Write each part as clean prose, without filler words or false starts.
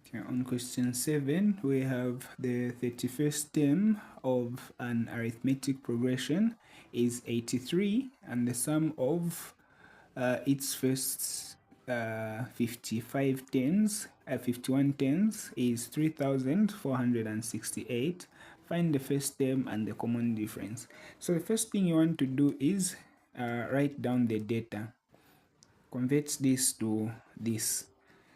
Okay, on question 7, we have the 31st term of an arithmetic progression is 83, and the sum of its first 51 tens is 3,468. Find the first term and the common difference. So the first thing you want to do is write down the data. Convert this to this.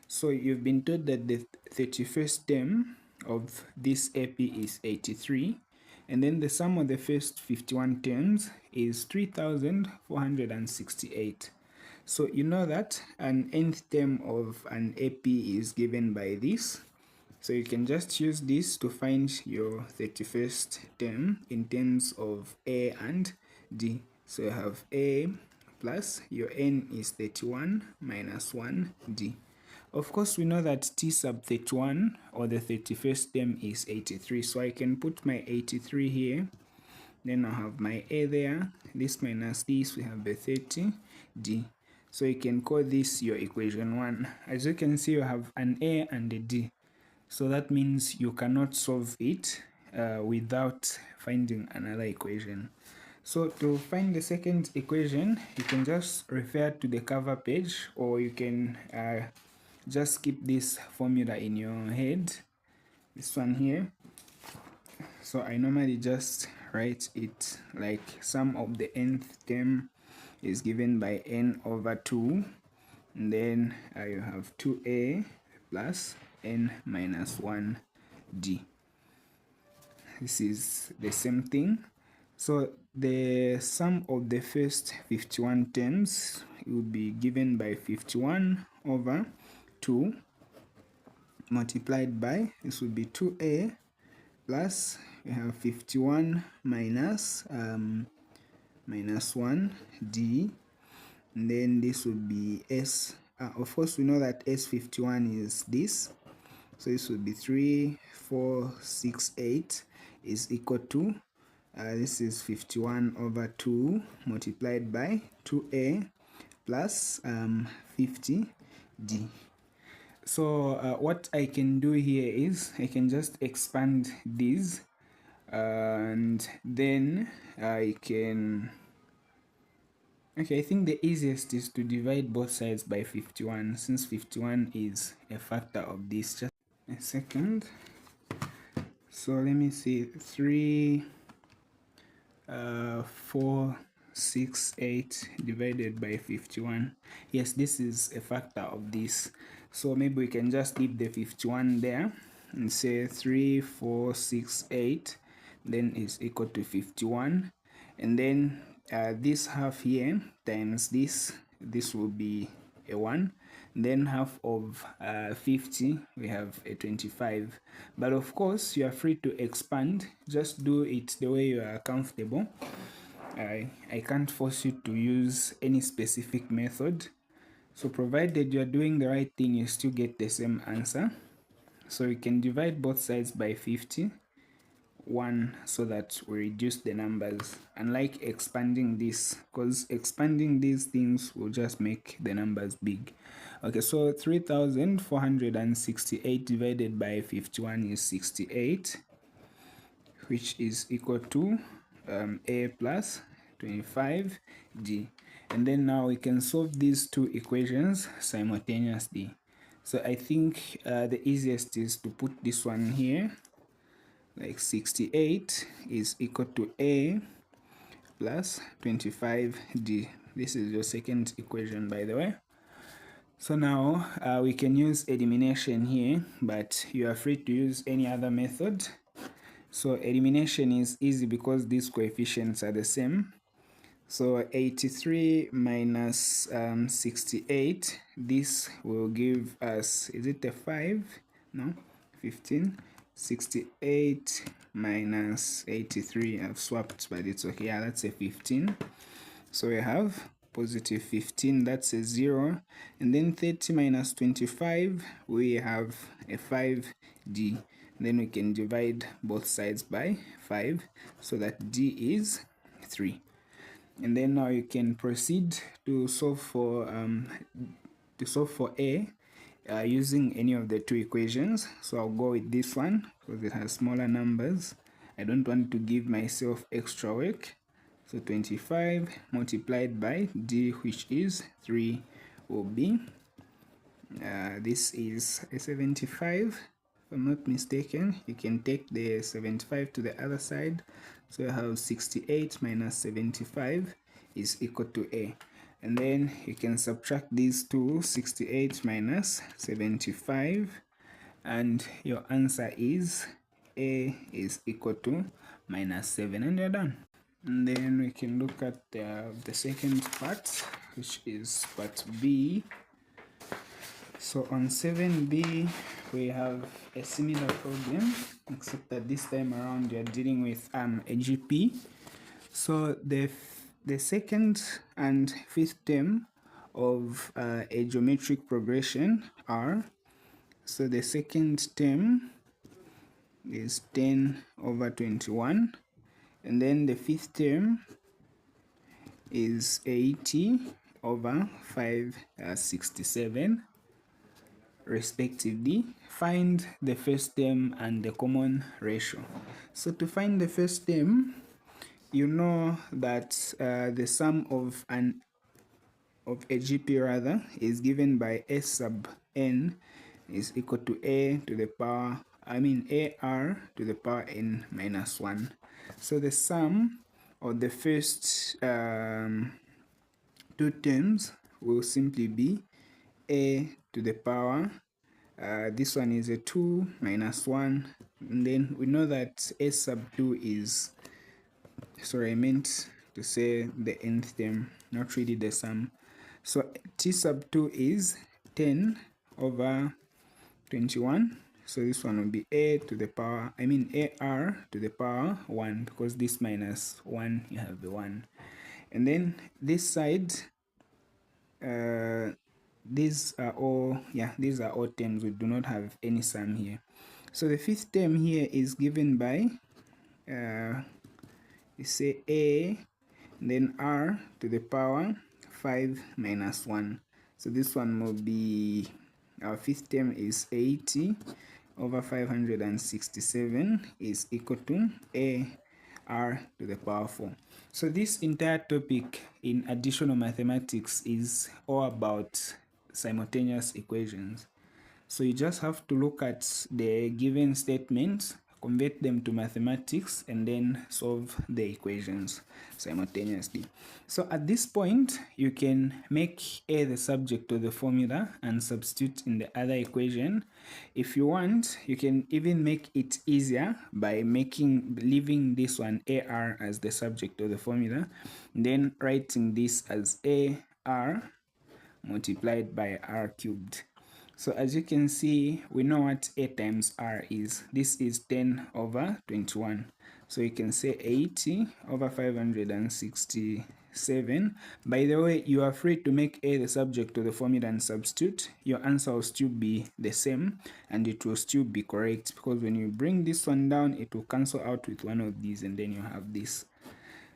So you've been told that the 31st term of this AP is 83, and then the sum of the first 51 terms is 3,468. So you know that an nth term of an AP is given by this. So you can just use this to find your 31st term in terms of A and D. So you have A plus your n is 31 minus 1D. Of course, we know that t sub 31 or the 31st term is 83. So I can put my 83 here. Then I'll have my A there. This minus this, we have the 30D. So you can call this your equation 1. As you can see, you have an A and a D. So that means you cannot solve it without finding another equation. So to find the second equation, you can just refer to the cover page, or you can just keep this formula in your head, this one here. So I normally just write it like sum of the nth term is given by n over 2, and then you have 2a plus n minus 1d. This is the same thing. So the sum of the first 51 terms will be given by 51 over 2 multiplied by, this will be 2a plus, we have 51 minus 1d, and then this will be s. Of course, we know that s51 is this, so this will be 3468 is equal to this is 51 over 2 multiplied by 2a plus 50d. So what I can do here is I can just expand these and then I can, okay, I think the easiest is to divide both sides by 51, since 51 is a factor of this. Just a second. So let me see, 468 divided by 51. Yes, this is a factor of this. So maybe we can just leave the 51 there and say 3468 then is equal to 51, and then this half here times this will be a 1, then half of 50, we have a 25. But of course you are free to expand, just do it the way you are comfortable. I can't force you to use any specific method, so provided you are doing the right thing, you still get the same answer. So you can divide both sides by 51 so that we reduce the numbers, unlike expanding this, because expanding these things will just make the numbers big. Okay, so 3,468 divided by 51 is 68, which is equal to a plus 25d. And then now we can solve these two equations simultaneously. So I think the easiest is to put this one here, like 68 is equal to a plus 25d. This is your second equation, by the way. So now we can use elimination here, but you are free to use any other method. So elimination is easy because these coefficients are the same. So 83 minus 68, this will give us, is it a 5? No, 15. 68 minus 83, I've swapped, but it's okay. Yeah, that's a 15. So we have positive 15, that's a 0. And then 30 minus 25, we have a 5d. Then we can divide both sides by 5 so that d is 3. And then now you can proceed to solve for a. using any of the two equations. So I'll go with this one because it has smaller numbers. I don't want to give myself extra work. So 25 multiplied by d, which is 3, will be, this is a 75, if I'm not mistaken. You can take the 75 to the other side. So I have 68 minus 75 is equal to A. And then you can subtract these two, 68 minus 75, and your answer is A is equal to minus 7, and you're done. And then we can look at the second part, which is part B. So on 7B, we have a similar problem, except that this time around you're dealing with a GP. So the second and fifth term of a geometric progression are, so the second term is 10 over 21, and then the fifth term is 80 over 567 respectively. Find the first term and the common ratio. So to find the first term, you know that the sum of a GP rather is given by S sub n is equal to A to the power, AR to the power n minus 1. So the sum of the first two terms will simply be A to the power, this one is a 2 minus 1, and then we know that S sub 2 is, sorry, I meant to say the nth term, not really the sum. So T sub 2 is 10 over 21. So this one will be A to the power, AR to the power 1, because this minus 1, you have the 1. And then this side, these are all terms. We do not have any sum here. So the fifth term here is given by, we say A, then R to the power 5 minus 1. So this one will be, our fifth term is 80 over 567 is equal to A R to the power 4. So this entire topic in additional mathematics is all about simultaneous equations. So you just have to look at the given statements, convert them to mathematics, and then solve the equations simultaneously. So at this point, you can make A the subject of the formula and substitute in the other equation. If you want, you can even make it easier by leaving this one AR as the subject of the formula, then writing this as AR multiplied by R cubed. So as you can see, we know what A times R is. This is 10 over 21. So you can say 80 over 567. By the way, you are free to make A the subject of the formula and substitute. Your answer will still be the same and it will still be correct, because when you bring this one down, it will cancel out with one of these and then you have this.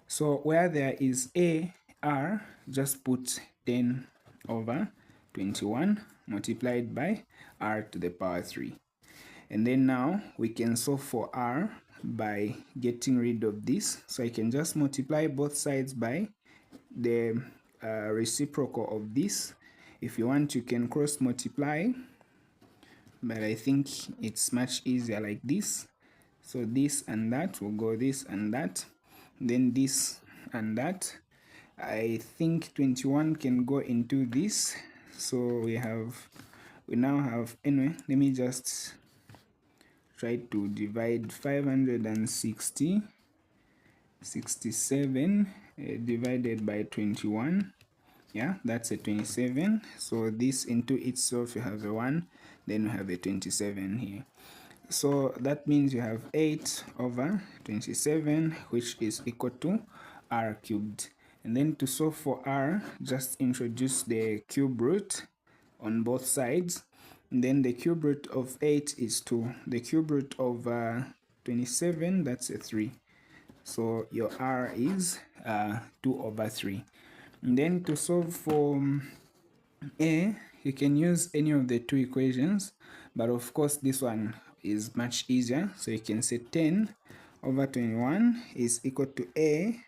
So where there is A, R, just put 10 over 21 multiplied by R to the power 3. And then now we can solve for R by getting rid of this. So I can just multiply both sides by the reciprocal of this. If you want, you can cross multiply, but I think it's much easier like this. So this and that will go this and that, then this and that. I think 21 can go into this. So we now have, anyway, let me just try to divide 567 divided by 21. Yeah, that's a 27. So this into itself, you have a 1, then you have a 27 here. So that means you have 8 over 27, which is equal to R cubed. And then to solve for R, just introduce the cube root on both sides. And then the cube root of 8 is 2. The cube root of 27, that's a 3. So your R is 2 over 3. And then to solve for A, you can use any of the two equations, but of course this one is much easier. So you can say 10 over 21 is equal to A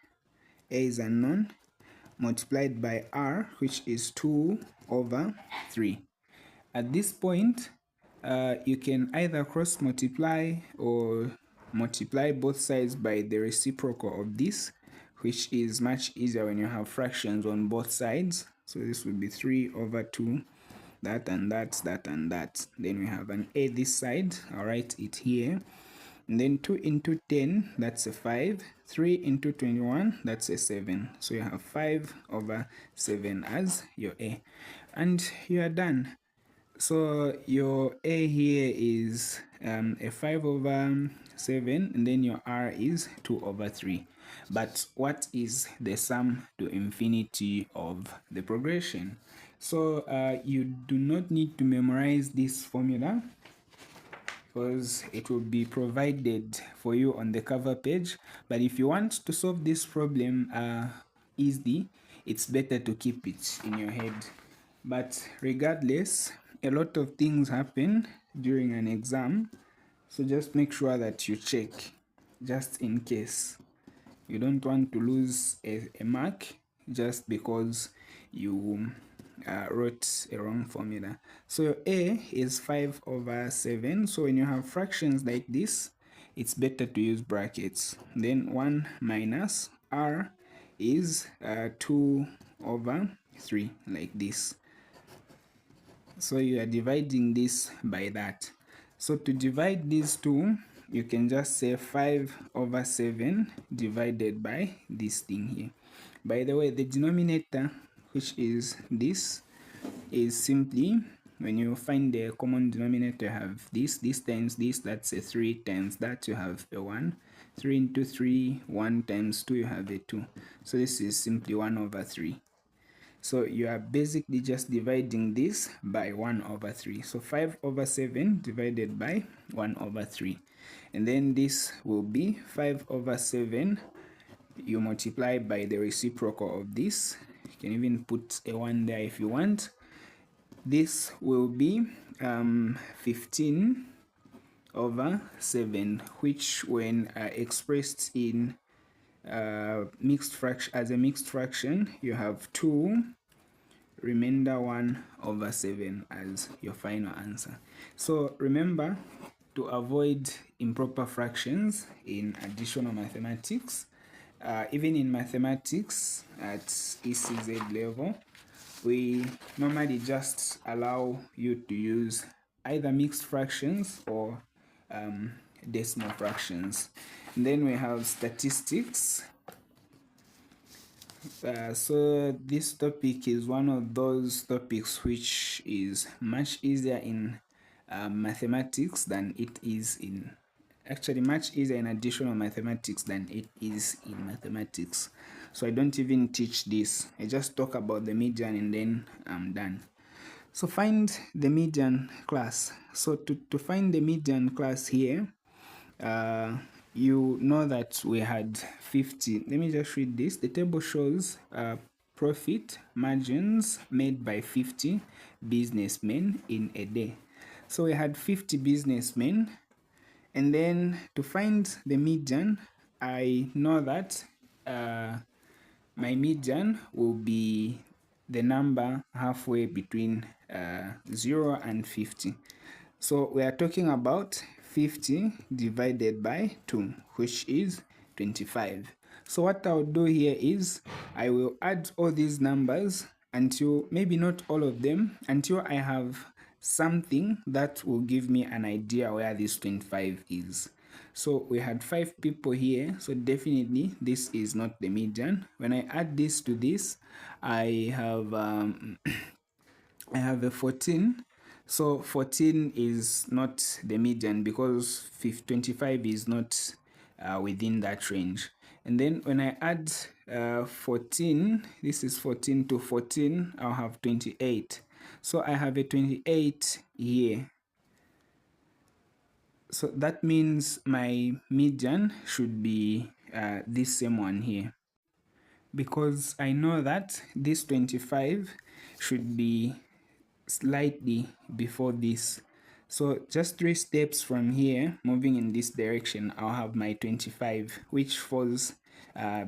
is unknown, multiplied by R, which is 2 over 3. At this point, you can either cross multiply or multiply both sides by the reciprocal of this, which is much easier when you have fractions on both sides. So this would be 3 over 2, that and that, that and that. Then we have an A this side, I'll write it here. And then 2 into 10, that's a 5. 3 into 21, that's a 7. So you have 5 over 7 as your A. And you are done. So your A here is a 5 over 7, and then your R is 2 over 3. But what is the sum to infinity of the progression? So you do not need to memorize this formula, because it will be provided for you on the cover page. But if you want to solve this problem easily, it's better to keep it in your head. But regardless, a lot of things happen during an exam, so just make sure that you check, just in case. You don't want to lose a mark just because you wrote a wrong formula. So your A is 5 over 7. So when you have fractions like this, it's better to use brackets. Then 1 minus R is 2 over 3, like this. So you are dividing this by that. So to divide these two, you can just say 5 over 7 divided by this thing here. By the way, the denominator, which is this, is simply, when you find the common denominator, you have this times this, that's a 3, times that you have a 1. 3 into 3, 1 times 2, you have a 2. So this is simply 1 over 3. So you are basically just dividing this by 1 over 3. So 5 over 7 divided by 1 over 3. And then this will be 5 over 7. You multiply by the reciprocal of this. You can even put a 1 there if you want. This will be 15 over 7, which when expressed in mixed fraction, as a mixed fraction, you have 2 remainder 1 over 7 as your final answer. So remember to avoid improper fractions in additional mathematics. Even in mathematics at ECZ level, we normally just allow you to use either mixed fractions or decimal fractions. And then we have statistics. So this topic is one of those topics which is much easier in mathematics than it is in, actually much easier in additional mathematics than it is in mathematics. So I don't even teach this. I just talk about the median and then I'm done. So find the median class. So to find the median class here, you know that we had 50. Let me just read this. The table shows profit margins made by 50 businessmen in a day. So we had 50 businessmen, and then to find the median, I know that my median will be the number halfway between 0 and 50. So we are talking about 50 divided by 2, which is 25. So what I'll do here is I will add all these numbers until, maybe not all of them, until I have something that will give me an idea where this 25 is. So we had 5 people here, so definitely this is not the median. When I add this to this, I have I have a 14. So 14 is not the median because 25 is not within that range. And then when I add 14, this is 14 to 14, I'll have 28. So I have a 28 here. So that means my median should be this same one here, because I know that this 25 should be slightly before this. So just 3 steps from here, moving in this direction, I'll have my 25, which falls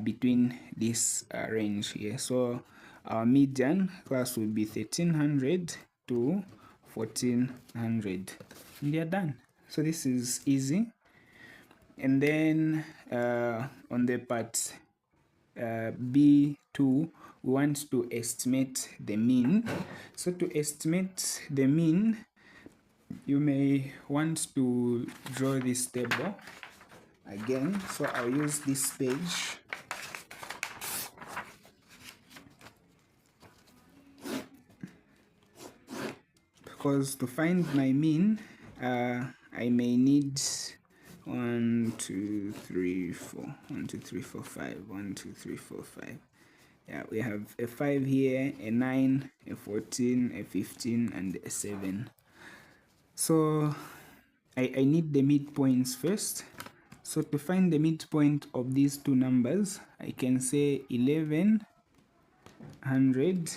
between this range here. So our median class will be 1300 to 1400. And they're done. So this is easy. And then on the part B2, we want to estimate the mean. So to estimate the mean, you may want to draw this table again. So I'll use this page. Because to find my mean, I may need 1, 2, 3, 4, 1, 2, 3, 4, 5, 1, 2, 3, 4, 5. Yeah, we have a 5 here, a 9, a 14, a 15, and a 7. So I need the midpoints first. So to find the midpoint of these two numbers, I can say 1100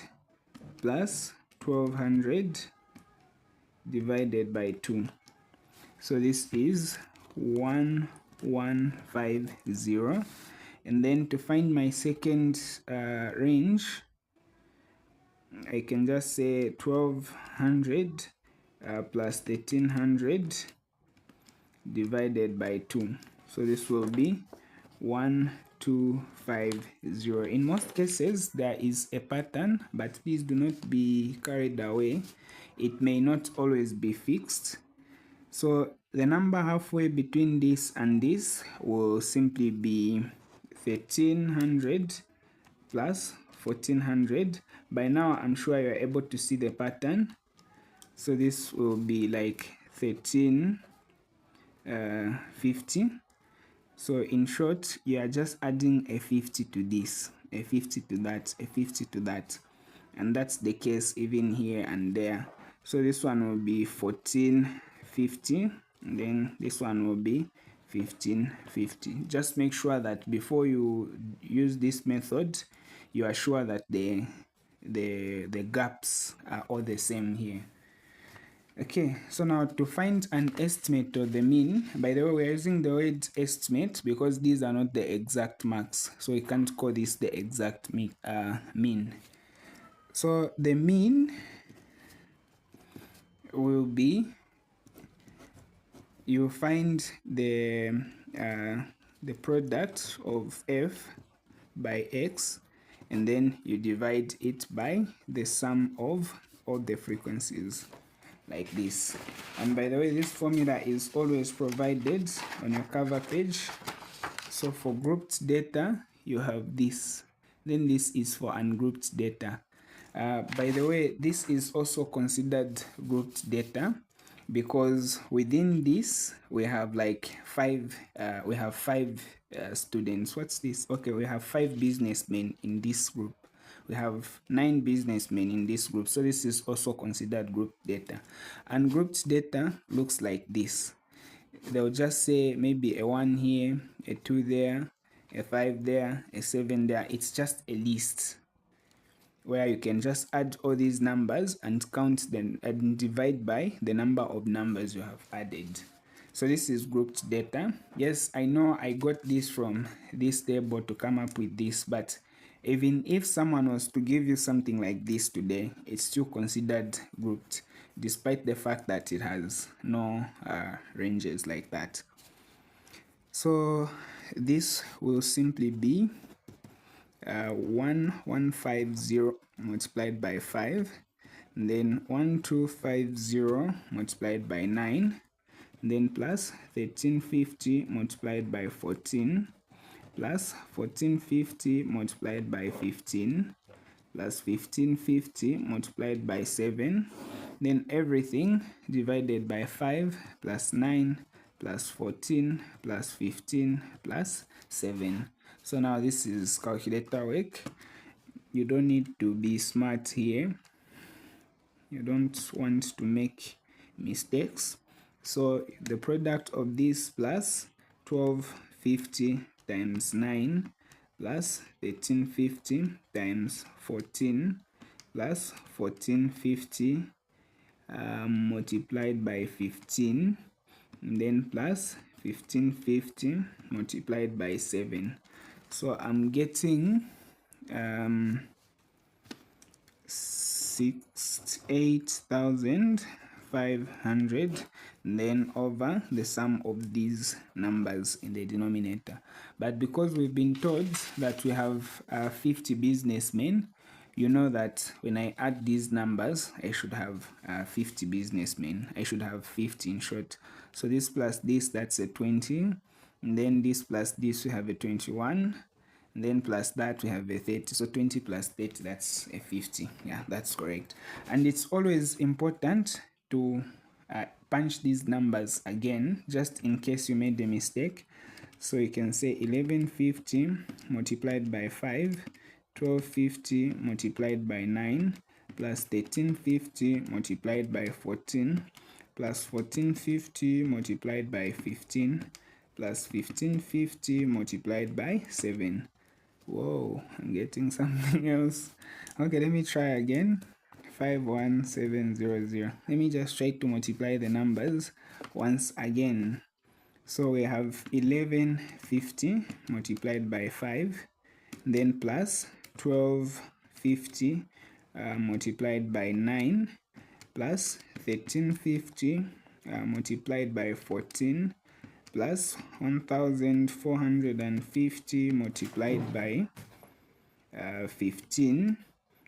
plus 1200 divided by 2. So this is 1150. And then to find my second range, I can just say 1200 plus 1300 divided by 2. So this will be 1250. In most cases, there is a pattern, but please do not be carried away. It may not always be fixed. So the number halfway between this and this will simply be 1300 plus 1400. By now, I'm sure you're able to see the pattern. So this will be like 1350. So in short, you are just adding a 50 to this, a 50 to that, a 50 to that. And that's the case even here and there. So this one will be 1450, and then this one will be 1550. Just make sure that before you use this method, you are sure that the gaps are all the same here. Okay, so now to find an estimate of the mean, by the way, we're using the word estimate because these are not the exact marks, so we can't call this the exact mean. So the mean will be, you find the product of f by x, and then you divide it by the sum of all the frequencies, like this. And by the way, this formula is always provided on your cover page. So for grouped data, you have this. Then this is for ungrouped data. By the way, this is also considered grouped data because within this we have like five students. What's this? Okay, we have 5 businessmen in this group. We have 9 businessmen in this group. So this is also considered grouped data. And grouped data looks like this. They'll just say maybe a 1 here, a 2 there, a 5 there, a 7 there. It's just a list where you can just add all these numbers and count them and divide by the number of numbers you have added. So this is grouped data. Yes, I know I got this from this table to come up with this, but even if someone was to give you something like this today, it's still considered grouped, despite the fact that it has no ranges like that. So this will simply be 1150 multiplied by 5, and then 1250 multiplied by 9, and then plus 1350 multiplied by 14, plus 1450 multiplied by 15, plus 1550 multiplied by 7, then everything divided by 5 plus 9 plus 14 plus 15 plus 7. So now this is calculator work. You don't need to be smart here. You don't want to make mistakes. So the product of this plus 1250 times 9 plus 1350 times 14 plus 1450 multiplied by 15, and then plus 1550 multiplied by 7. So I'm getting 68,500, then over the sum of these numbers in the denominator. But because we've been told that we have 50 businessmen, you know that when I add these numbers, I should have 50 businessmen. I should have 50 in short. So this plus this, that's a 20. And then this plus this, we have a 21. And then plus that, we have a 30. So 20 plus 30, that's a 50. Yeah, that's correct. And it's always important to punch these numbers again, just in case you made a mistake. So you can say 1150 multiplied by 5, 1250 multiplied by 9, plus 1350 multiplied by 14, plus 1450 multiplied by 15, plus 1550 multiplied by 7. Whoa, I'm getting something else. Okay, let me try again. 51700. Let me just try to multiply the numbers once again. So we have 1150 multiplied by 5, then plus 1250 multiplied by 9, plus 1350 multiplied by 14, plus 1450 multiplied by 15,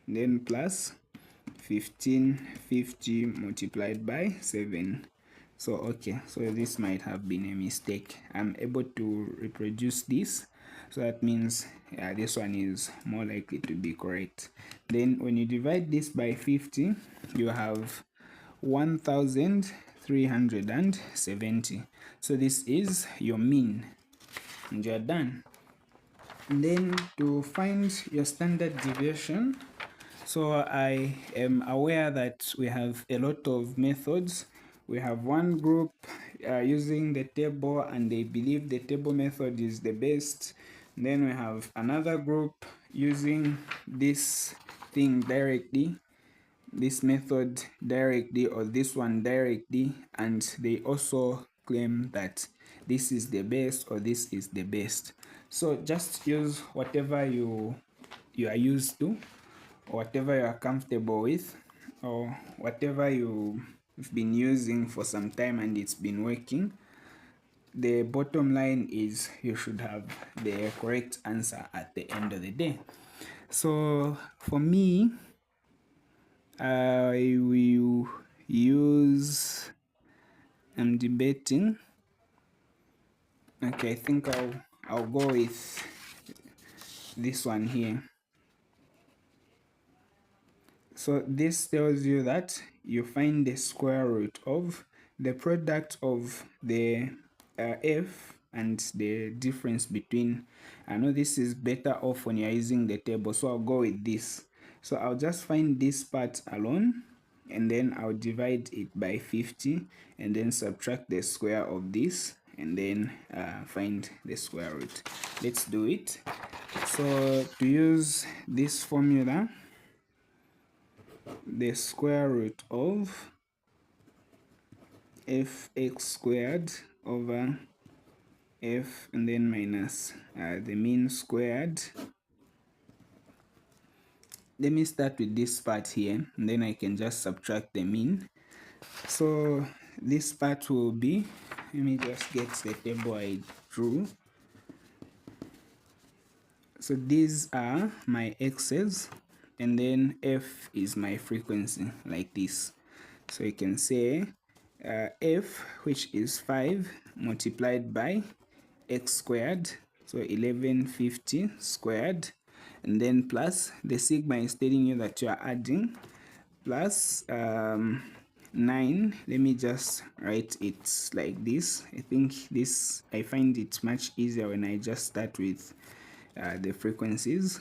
then plus 1550 multiplied by 7. So okay, so this might have been a mistake. I'm able to reproduce this, so that means this one is more likely to be correct. Then when you divide this by 50, you have 1370. So this is your mean, and you're done. And then to find your standard deviation, so I am aware that we have a lot of methods. We have one group using the table, and they believe the table method is the best. Then we have another group using this thing directly, this method directly, or this one directly, and they also claim that this is the best or this is the best. So just use whatever you are used to, or whatever you are comfortable with, or whatever you've been using for some time and it's been working. The bottom line is you should have the correct answer at the end of the day. So for me, I will use, I'm debating. Okay, I think I'll go with this one here. So this tells you that you find the square root of the product of the f and the difference between. I know this is better off when you're using the table, so I'll go with this. So I'll just find this part alone, and then I'll divide it by 50, and then subtract the square of this, and then find the square root. Let's do it. So to use this formula, the square root of fx squared over f, and then minus the mean squared. Let me start with this part here, and then I can just subtract the mean. So this part will be, let me just get the table I drew. So these are my x's, and then f is my frequency, like this. So you can say f, which is 5 multiplied by x squared, so 1150 squared, and then plus the sigma is telling you that you are adding, plus 9. Let me just write it like this. I think this, I find it much easier when I just start with the frequencies,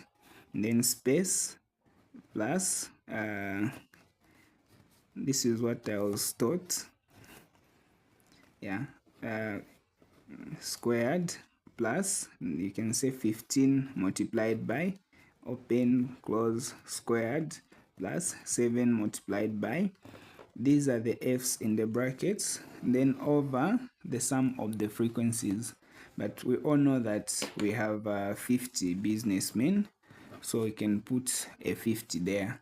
and then space, plus this is what I was taught, yeah, squared, plus you can say 15 multiplied by open close squared, plus 7 multiplied by these are the f's in the brackets, then over the sum of the frequencies. But we all know that we have 50 businessmen, so we can put a 50 there.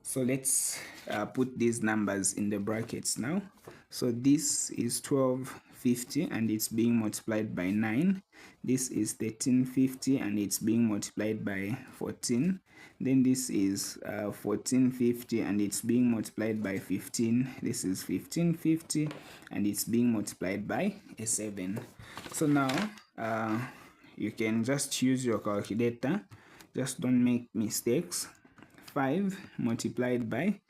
So let's put these numbers in the brackets now. So this is 1250 and it's being multiplied by 9. This is 1350 and it's being multiplied by 14. Then this is 1450 and it's being multiplied by 15. This is 1550 and it's being multiplied by a 7. So now you can just use your calculator. Just don't make mistakes. 5 multiplied by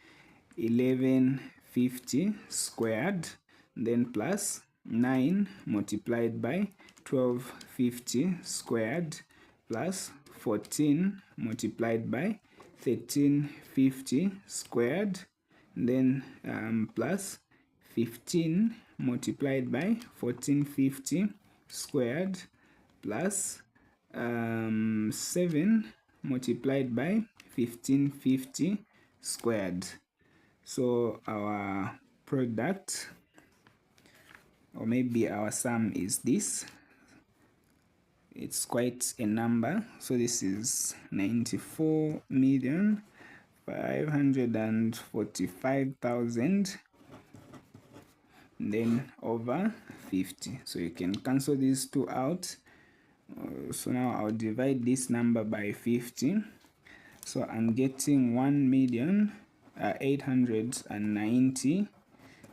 1150 squared, then plus 9 multiplied by 1250 squared, plus 14 multiplied by 1350 squared, then plus 15 multiplied by 1450 squared, plus 7 multiplied by 1550 squared. So our product, or maybe our sum, is this. It's quite a number. So this is 94,545,000, then over 50. So you can cancel these two out. So now I'll divide this number by 50. So I'm getting 1,890,000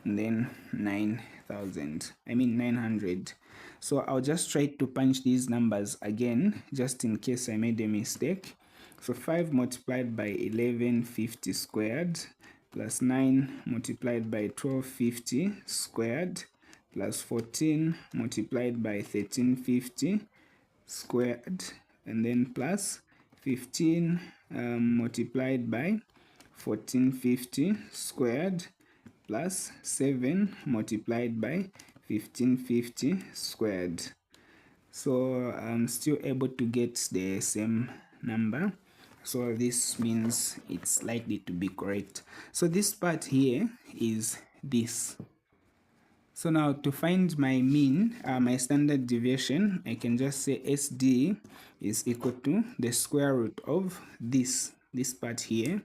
and then 900. So I'll just try to punch these numbers again just in case I made a mistake. So 5 multiplied by 1150 squared plus 9 multiplied by 1250 squared plus 14 multiplied by 1350 squared, and then plus 15 multiplied by 1450 squared plus 7 multiplied by 1550 squared. So I'm still able to get the same number. So this means it's likely to be correct. So this part here is this. So now to find my mean, my standard deviation, I can just say SD is equal to the square root of this part here,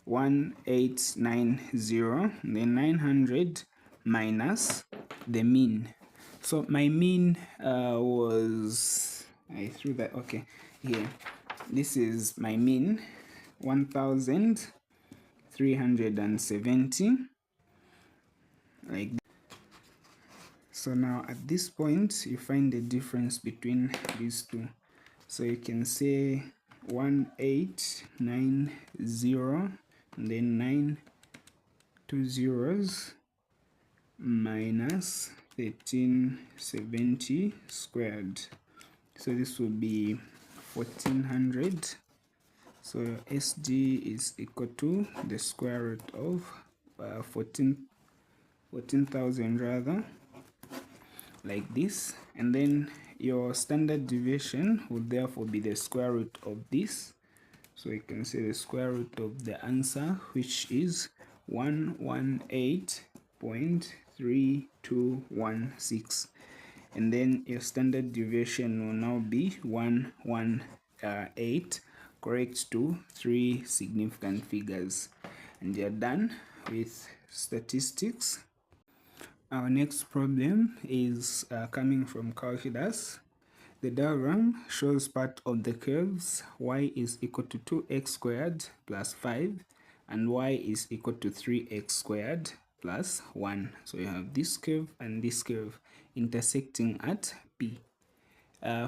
1890, then 900 minus the mean. So my mean was, I threw that, okay, here. This is my mean, 1,370, like this. So now at this point, you find the difference between these two. So you can say 1890 and then 9 two zeros minus 1370 squared. So this will be 1400. So SD is equal to the square root of 14,000 rather, like this. And then your standard deviation would therefore be the square root of this. So you can say the square root of the answer, which is 118.3216. And then your standard deviation will now be 118, correct to 3 significant figures. And you're done with statistics. Our next problem is coming from calculus. The diagram shows part of the curves y is equal to 2x squared plus 5 and y is equal to 3x squared plus 1. So you have this curve and this curve intersecting at P.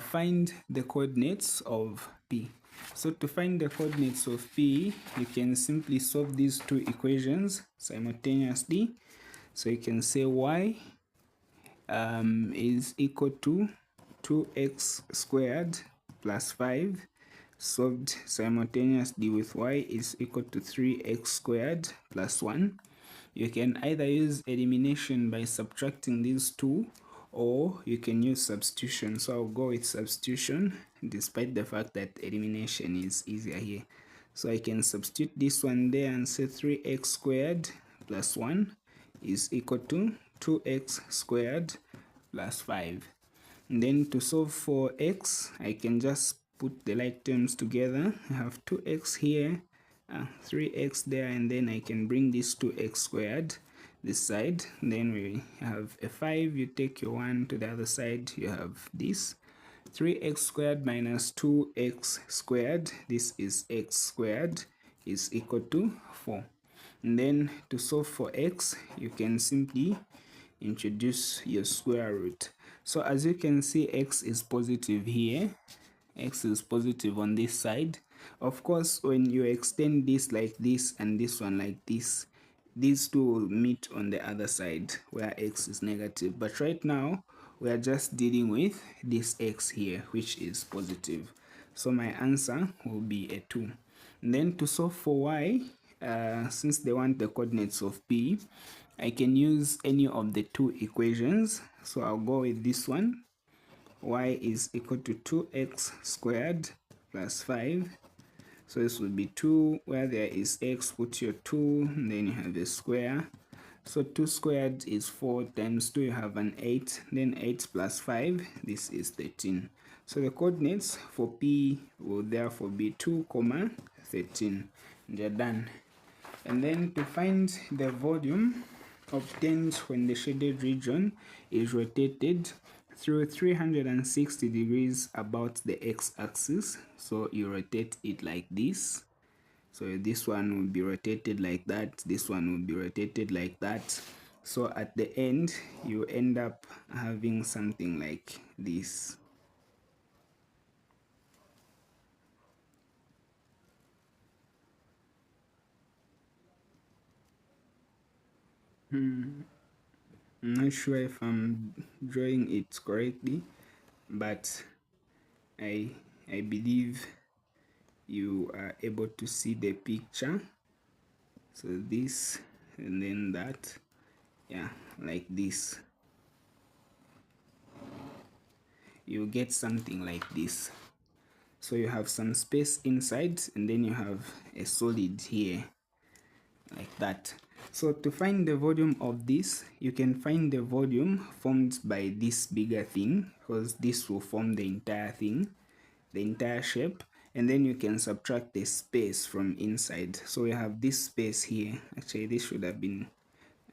Find the coordinates of P. So to find the coordinates of P, you can simply solve these two equations simultaneously. So you can say y is equal to 2x squared plus 5 solved simultaneously with y is equal to 3x squared plus 1. You can either use elimination by subtracting these two, or you can use substitution. So I'll go with substitution despite the fact that elimination is easier here. So I can substitute this one there and say 3x squared plus 1 is equal to 2x squared plus 5. And then to solve for x, I can just put the like terms together. I have 2x here, 3x there, and then I can bring this 2x squared this side. Then we have a 5, you take your 1 to the other side, you have this. 3x squared minus 2x squared, this is x squared, is equal to 4. And then to solve for x, you can simply introduce your square root. So as you can see, x is positive here, x is positive on this side. Of course, when you extend this like this and this one like this, these two will meet on the other side where x is negative. But right now, we are just dealing with this x here, which is positive. So my answer will be a 2. And then to solve for y, since they want the coordinates of p, I can use any of the two equations. So I'll go with this one. Y is equal to 2x squared plus 5. So this would be 2, where there is x, put your 2, and then you have a square. So 2 squared is 4 times 2, you have an 8, then 8 plus 5, this is 13. So the coordinates for P will therefore be 2, 13. And you're done. And then to find the volume obtained when the shaded region is rotated through 360 degrees about the x-axis. So you rotate it like this. So this one will be rotated like that. This one will be rotated like that. So at the end, you end up having something like this. I'm not sure if I'm drawing it correctly, but I believe you are able to see the picture. So this and then that, yeah, like this. You get something like this. So you have some space inside and then you have a solid here, like that. So to find the volume of this, you can find the volume formed by this bigger thing, because this will form the entire thing, the entire shape, and then you can subtract the space from inside. So we have this space here. Actually, this should have been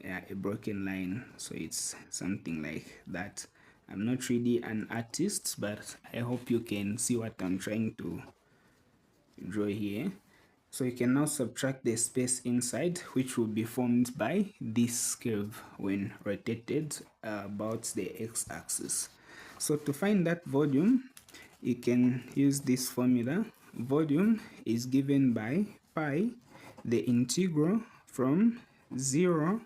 a broken line, so it's something like that. I'm not really an artist, but I hope you can see what I'm trying to draw here. So you can now subtract the space inside, which will be formed by this curve when rotated about the x-axis. So to find that volume, you can use this formula. Volume is given by pi, the integral from 0.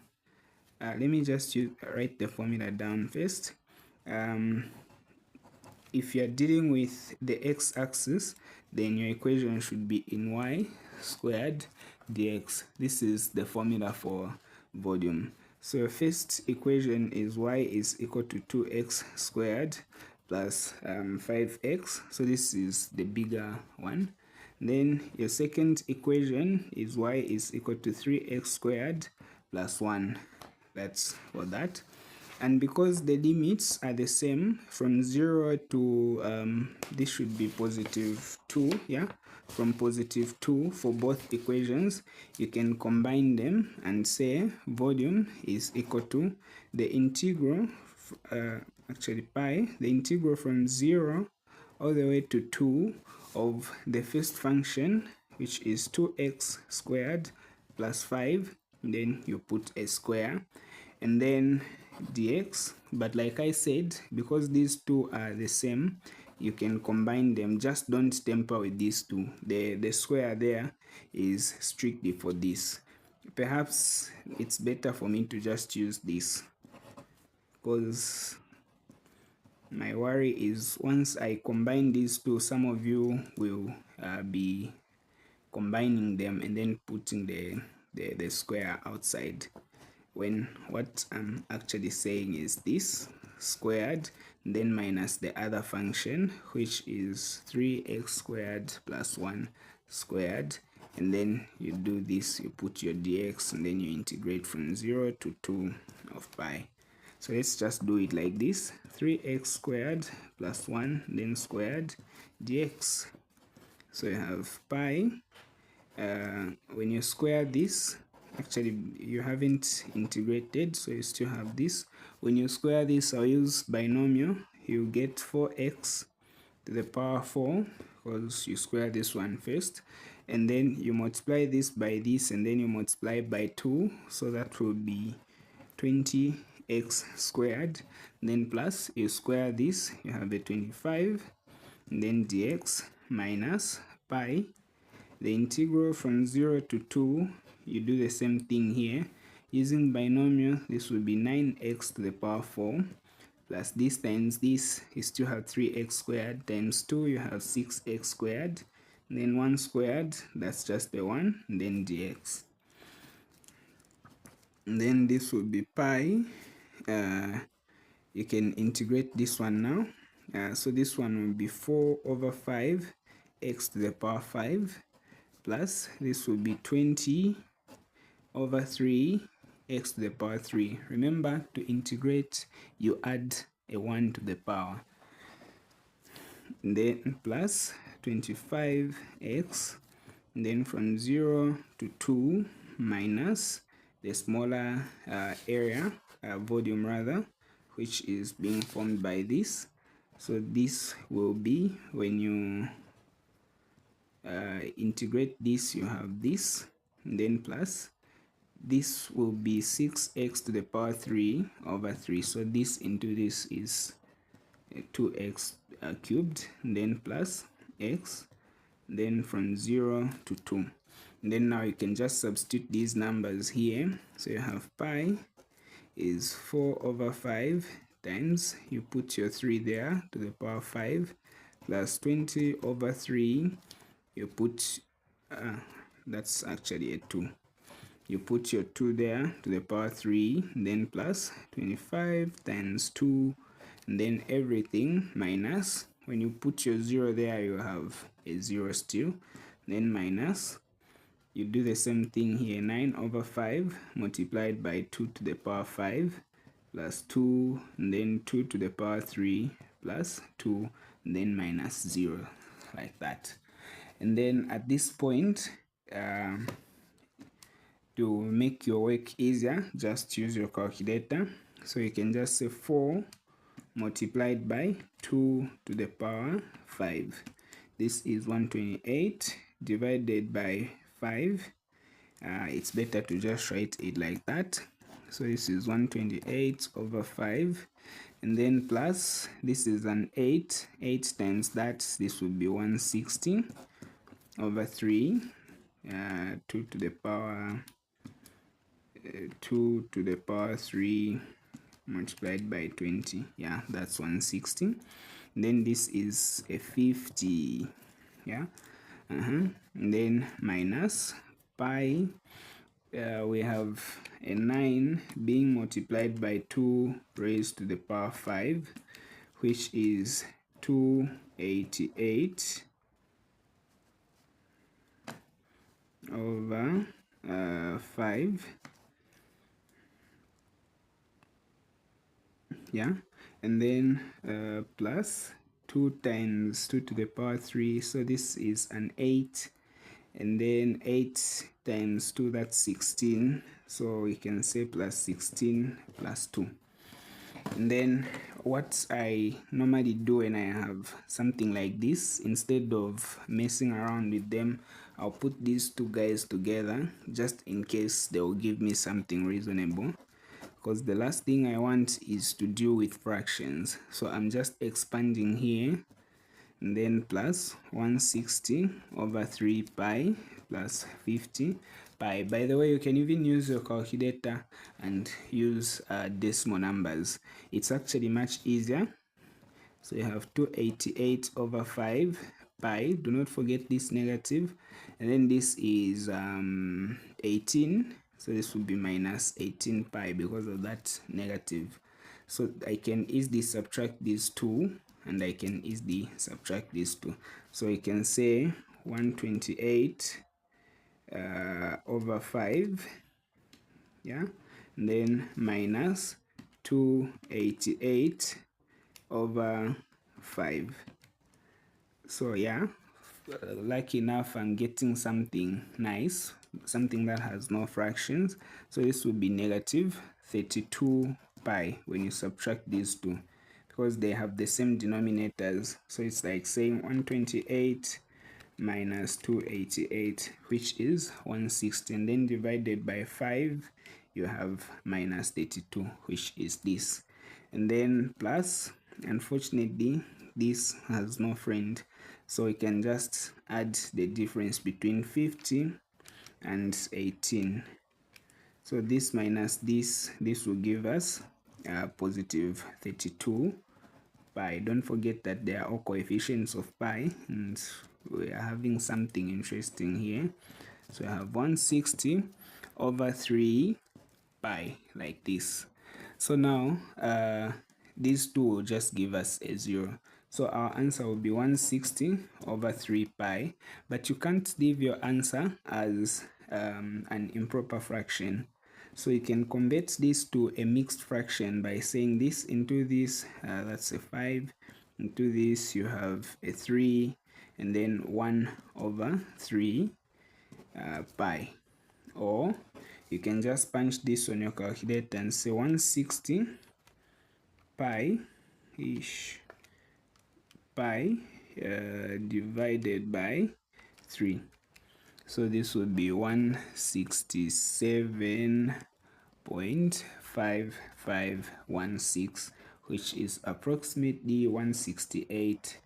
Let me just write the formula down first. If you're dealing with the x-axis, then your equation should be in y squared dx. This is the formula for volume. So your first equation is y is equal to 2x squared plus 5x. So this is the bigger one. Then your second equation is y is equal to 3x squared plus 1. That's for that. And because the limits are the same from 0 to this should be positive 2, yeah, from positive 2 for both equations, you can combine them and say volume is equal to the integral, actually pi, the integral from 0 all the way to 2 of the first function, which is 2x squared plus 5, then you put a square, and then dx. But like I said, because these two are the same, you can combine them. Just don't tamper with these two. The square there is strictly for this. Perhaps it's better for me to just use this, because my worry is once I combine these two, some of you will be combining them and then putting the square outside, when what I'm actually saying is this squared, then minus the other function, which is 3x squared plus 1 squared, and then you do this, you put your dx, and then you integrate from 0 to 2 of pi. So let's just do it like this: 3x squared plus 1 then squared dx. So you have pi. When you square this, actually you haven't integrated, so you still have this. When you square this, I'll use binomial. You get 4x to the power 4, because you square this one first, and then you multiply this by this, and then you multiply by 2, so that will be 20x squared. Then plus, you square this, you have a 25, and then dx minus pi. The integral from 0 to 2, you do the same thing here. Using binomial, this will be 9x to the power 4 plus this times this, you still have 3x squared, times 2, you have 6x squared, and then 1 squared, that's just the 1, and then dx. And then this will be pi. You can integrate this one now. So this one will be 4 over 5 x to the power 5 plus this will be 20 over 3 x to the power 3. Remember, to integrate, you add a 1 to the power. And then plus 25x, and then from 0 to 2 minus the smaller area, volume rather, which is being formed by this. So this will be, when you integrate this, you have this, and then plus this will be 6x to the power 3 over 3. So this into this is 2x cubed, and then plus x, then from 0 to 2. And then now you can just substitute these numbers here. So you have pi is 4 over 5 times, you put your 3 there to the power 5, plus 20 over 3, you put, that's actually a 2. You put your 2 there to the power 3, then plus 25 times 2, and then everything minus. When you put your 0 there, you have a 0 still, then minus. You do the same thing here, 9 over 5 multiplied by 2 to the power 5 plus 2, and then 2 to the power 3 plus 2, and then minus 0, like that. And then at this point, to make your work easier, just use your calculator. So you can just say 4 multiplied by 2 to the power 5. This is 128 divided by 5. It's better to just write it like that. So this is 128 over 5, and then plus this is an 8. 8 times that, this would be 160 over 3, 2 to the power 2 to the power 3 multiplied by 20. Yeah, that's 160. Then this is a 50. Yeah, and then minus pi. We have a 9 being multiplied by 2 raised to the power 5, which is 288 over 5. Yeah, and then plus 2 times 2 to the power 3, so this is an 8, and then 8 times 2, that's 16, so we can say plus 16 plus 2. And then what I normally do when I have something like this, instead of messing around with them, I'll put these two guys together just in case they will give me something reasonable, because the last thing I want is to deal with fractions. So I'm just expanding here, and then plus 160 over 3 pi plus 50 pi. By the way, you can even use your calculator and use decimal numbers. It's actually much easier. So you have 288 over 5 pi. Do not forget this negative. And then this is 18. So this will be minus 18 pi because of that negative. So I can easily subtract these two, and I can easily subtract these two. So you can say 128 over 5, yeah, and then minus 288 over 5. So yeah, lucky enough I'm getting something nice, something that has no fractions. So this would be negative 32 pi when you subtract these two, because they have the same denominators. So it's like saying 128 minus 288, which is 160, and then divided by 5, you have minus 32, which is this, and then plus, unfortunately this has no friend, so we can just add the difference between 50 and 18. So this minus this will give us positive 32 pi. Don't forget that they are all coefficients of pi, and we are having something interesting here. So I have 160 over 3 pi, like this. So now these two will just give us a 0. So our answer will be 160 over 3 pi, but you can't leave your answer as an improper fraction. So you can convert this to a mixed fraction by saying this into this, that's a 5, into this you have a 3, and then 1 over 3 pi. Or you can just punch this on your calculator and say 160 pi divided by 3. So this would be 167.5516, which is approximately 168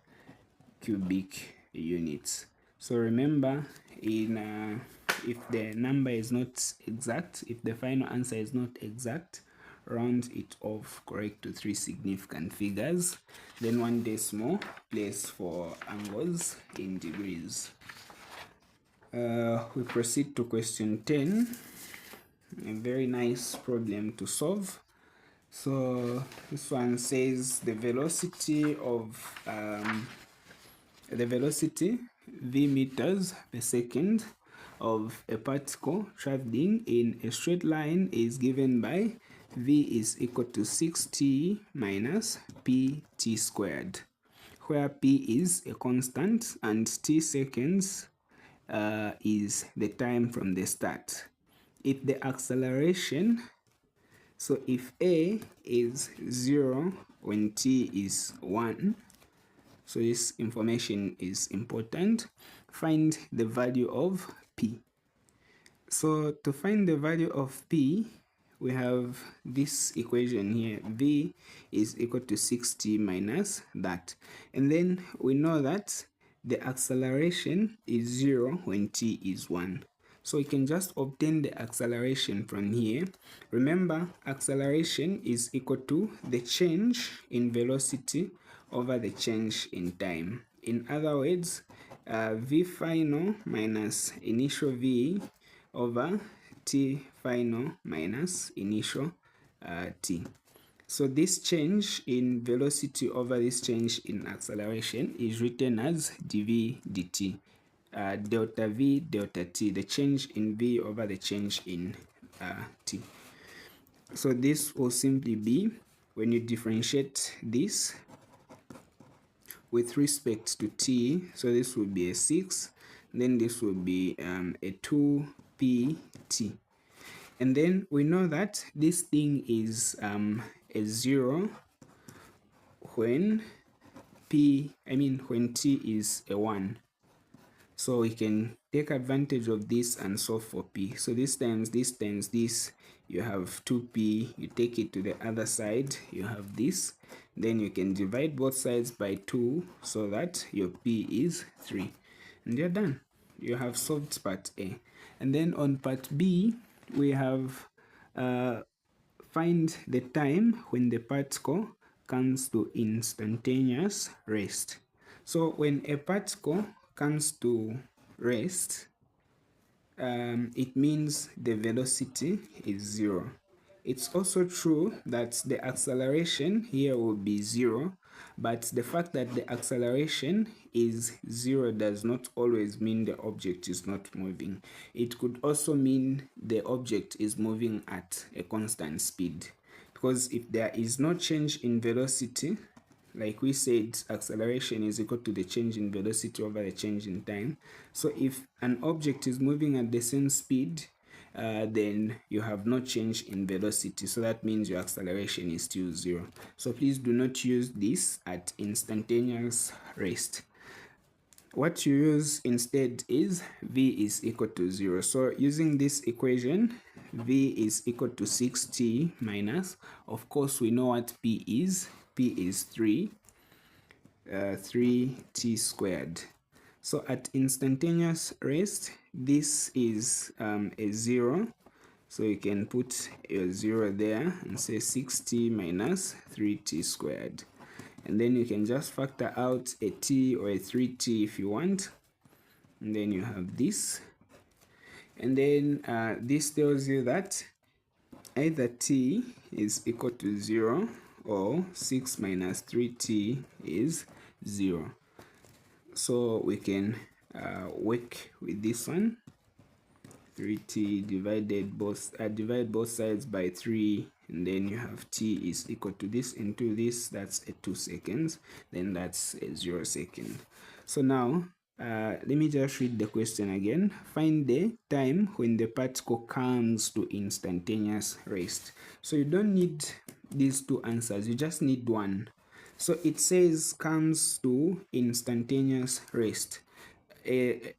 cubic units. So remember, in if the number is not exact, if the final answer is not exact, round it off correct to 3 significant figures, then 1 decimal place for angles in degrees. We proceed to question 10, a very nice problem to solve. So this one says the velocity v meters per second of a particle traveling in a straight line is given by v is equal to 6t minus pt squared, where p is a constant and t seconds is the time from the start. If the acceleration, so if a is 0 when t is 1, so this information is important, find the value of p. So to find the value of p, we have this equation here, v is equal to 6t minus that, and then we know that the acceleration is 0 when t is 1. So we can just obtain the acceleration from here. Remember, acceleration is equal to the change in velocity over the change in time. In other words, v final minus initial v over t final minus initial t. So this change in velocity over this change in acceleration is written as dv dt. Delta v delta t, the change in v over the change in t. So this will simply be, when you differentiate this with respect to t, so this will be a 6, then this will be a 2pt. And then we know that this thing is a 0 when when t is a 1. So we can take advantage of this and solve for p. So this times this, you have 2p, you take it to the other side, you have this, then you can divide both sides by 2 so that your p is 3, and you're done. You have solved part A. And then on part B, we have find the time when the particle comes to instantaneous rest. So when a particle comes to rest, it means the velocity is 0. It's also true that the acceleration here will be 0, but the fact that the acceleration is 0 does not always mean the object is not moving. It could also mean the object is moving at a constant speed, because if there is no change in velocity, like we said, acceleration is equal to the change in velocity over the change in time. So if an object is moving at the same speed, then you have no change in velocity, so that means your acceleration is still 0. So please do not use this at instantaneous rest. What you use instead is v is equal to 0. So using this equation, v is equal to 6t minus, of course we know what p is. P is 3t squared. So at instantaneous rest, this is a 0. So you can put a 0 there and say 6t minus 3t squared. And then you can just factor out a t or a 3t if you want. And then you have this. And then this tells you that either t is equal to 0 or 6 minus 3t is 0. So we can work with this one. 3t divide both sides by 3, and then you have t is equal to this into this. That's a 2 seconds, then that's a 0 second. So now let me just read the question again. Find the time when the particle comes to instantaneous rest. So you don't need these two answers, you just need one. So it says comes to instantaneous rest. A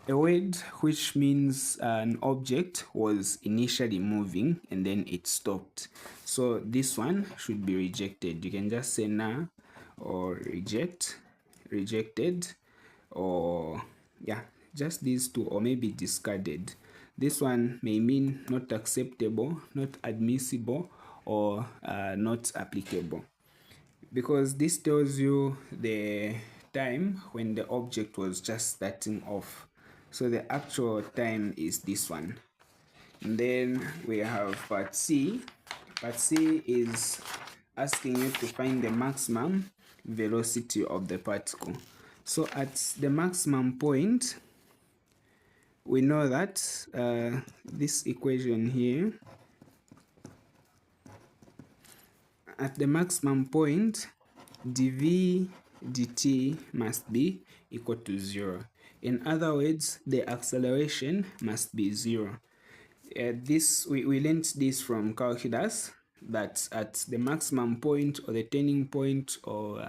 word which means an object was initially moving and then it stopped. So this one should be rejected. You can just say nah or rejected, or yeah, just these two, or maybe discarded. This one may mean not acceptable, not admissible, or not applicable, because this tells you the time when the object was just starting off. So the actual time is this one. And then we have part C. Part C is asking you to find the maximum velocity of the particle. So at the maximum point, we know that this equation here, at the maximum point, dv dt must be equal to 0. In other words, the acceleration must be 0. We learned this from calculus, that at the maximum point or the turning point or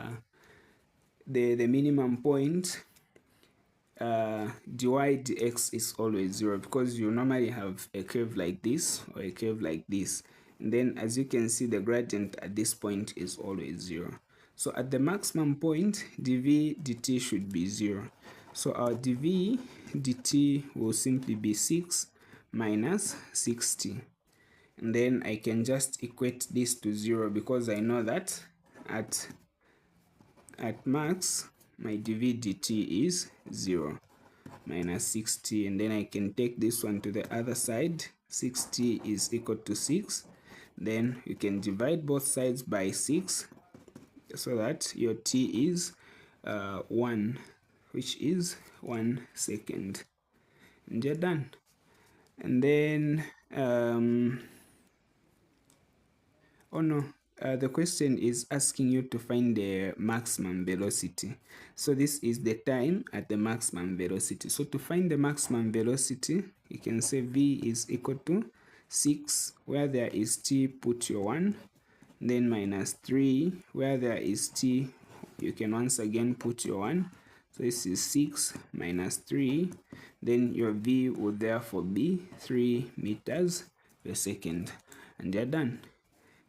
the minimum point, dy dx is always 0, because you normally have a curve like this or a curve like this. And then as you can see, the gradient at this point is always 0. So at the maximum point, dv dt should be 0. So our dv dt will simply be 6 minus 60. And then I can just equate this to 0, because I know that at max, my dv dt is 0 minus 60. And then I can take this one to the other side. 60 is equal to 6. Then you can divide both sides by 6, so that your t is 1, which is 1 second. And you're done. And then oh no, the question is asking you to find the maximum velocity. So this is the time at the maximum velocity. So to find the maximum velocity, you can say v is equal to 6, where there is t, put your 1, then minus 3, where there is t, you can once again put your 1. So this is 6 minus 3, then your v would therefore be 3 meters per second, and you're done.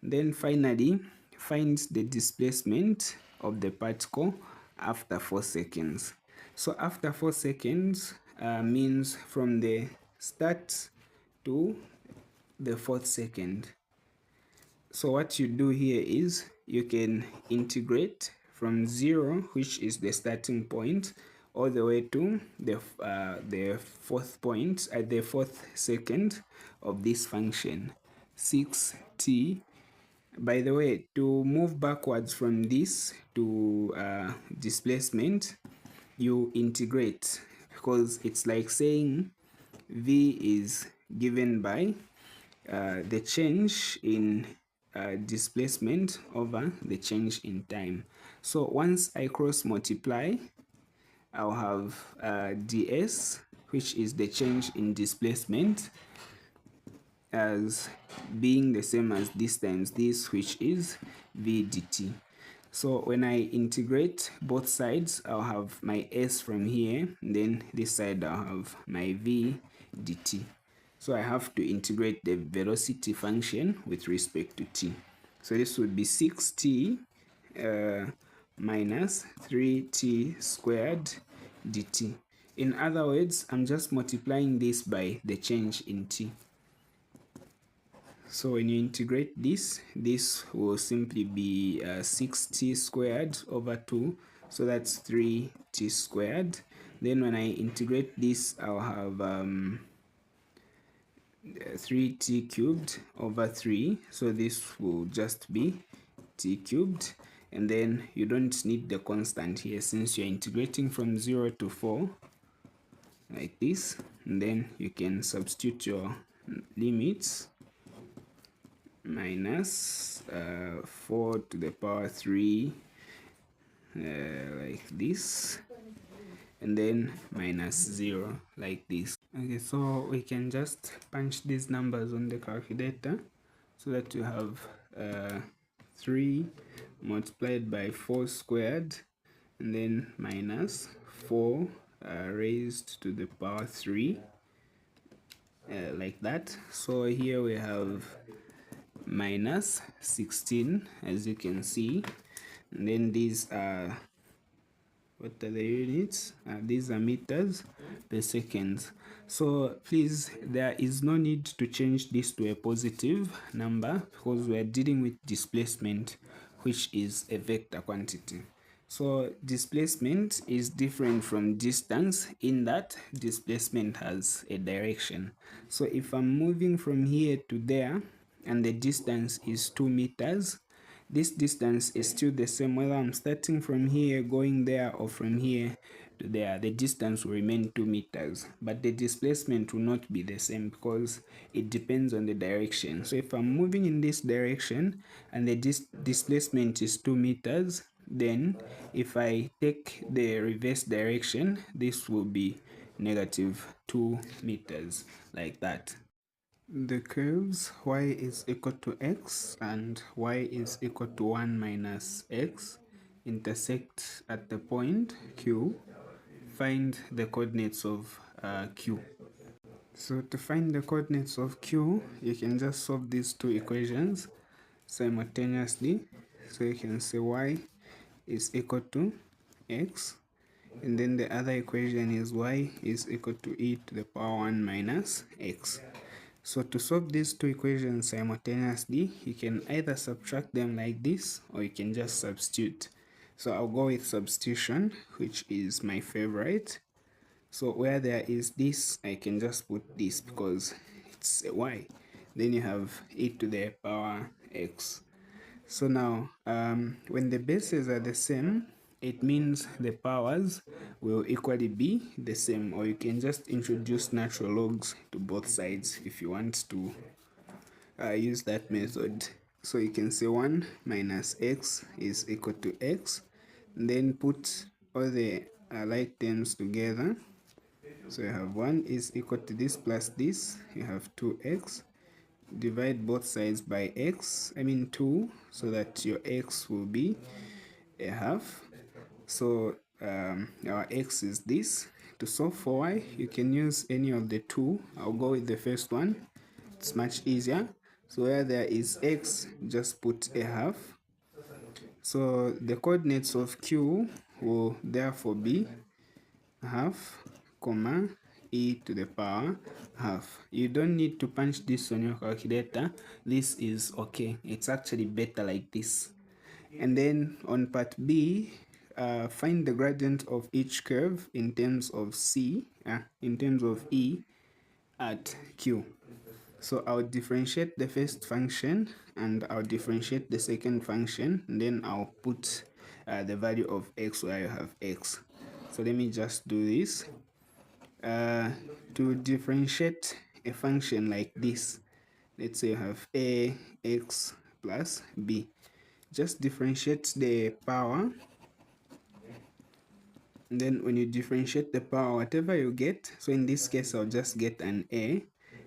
Then finally, find the displacement of the particle after 4 seconds. So after 4 seconds means from the start to the 4th second. So what you do here is you can integrate from 0, which is the starting point, all the way to the 4th point at the 4th second of this function. 6t. By the way, to move backwards from this to displacement, you integrate, because it's like saying v is given by the change in displacement over the change in time. So once I cross multiply, I'll have ds, which is the change in displacement, as being the same as this times this, which is v dt. So when I integrate both sides, I'll have my s from here, and then this side I'll have my v dt. So I have to integrate the velocity function with respect to t. So this would be 6t minus 3t squared dt. In other words, I'm just multiplying this by the change in t. So when you integrate this, this will simply be 6t squared over 2. So that's 3t squared. Then when I integrate this, I'll have 3t cubed over 3. So this will just be t cubed. And then you don't need the constant here, since you're integrating from 0 to 4, like this. And then you can substitute your limits. Minus 4 to the power 3, like this, and then minus 0, like this. Okay, so we can just punch these numbers on the calculator, so that you have 3 multiplied by 4 squared, and then minus 4 raised to the power 3, like that. So here we have minus 16, as you can see, and then these are, what are the units? These are meters per second. So please, there is no need to change this to a positive number, because we are dealing with displacement, which is a vector quantity. So displacement is different from distance, in that displacement has a direction. So if I'm moving from here to there, and the distance is 2 meters, this distance is still the same whether I'm starting from here going there or from here to there. The distance will remain 2 meters, but the displacement will not be the same, because it depends on the direction. So if I'm moving in this direction and the displacement is 2 meters, then if I take the reverse direction, this will be negative 2 meters, like that. The curves y is equal to x and y is equal to 1 minus x intersect at the point Q. Find the coordinates of Q. So to find the coordinates of Q, you can just solve these two equations simultaneously. So you can say y is equal to x, and then the other equation is y is equal to e to the power 1 minus x. So to solve these two equations simultaneously, you can either subtract them like this, or you can just substitute. So I'll go with substitution, which is my favorite. So where there is this, I can just put this because it's a y. Then you have e to the power x. So now, when the bases are the same, it means the powers will equally be the same, or you can just introduce natural logs to both sides if you want to use that method. So you can say 1 minus x is equal to x, then put all the like terms together. So you have 1 is equal to this plus this, you have 2x. Divide both sides by x, 2, so that your x will be a half. So our x is this. To solve for y, you can use any of the two. I'll go with the first one. It's much easier. So where there is x, just put a half. So the coordinates of q will therefore be half, comma, e to the power half. You don't need to punch this on your calculator. This is okay. It's actually better like this. And then on part B, find the gradient of each curve in terms of in terms of E at Q. So I'll differentiate the first function and I'll differentiate the second function, and then I'll put the value of x where I have x. So let me just do this. To differentiate a function like this, let's say you have a x plus b, just differentiate the power, and then when you differentiate the power, whatever you get, so in this case I'll just get an a,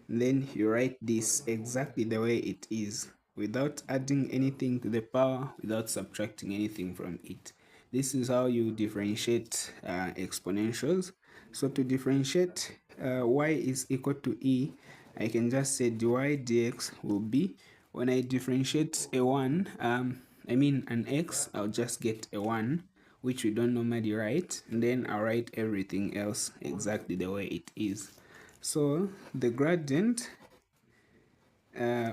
and then you write this exactly the way it is, without adding anything to the power, without subtracting anything from it. This is how you differentiate exponentials. So to differentiate y is equal to e, I can just say dy dx will be, when I differentiate a 1, an x, I'll just get a 1, which we don't normally write, and then I'll write everything else exactly the way it is. So the gradient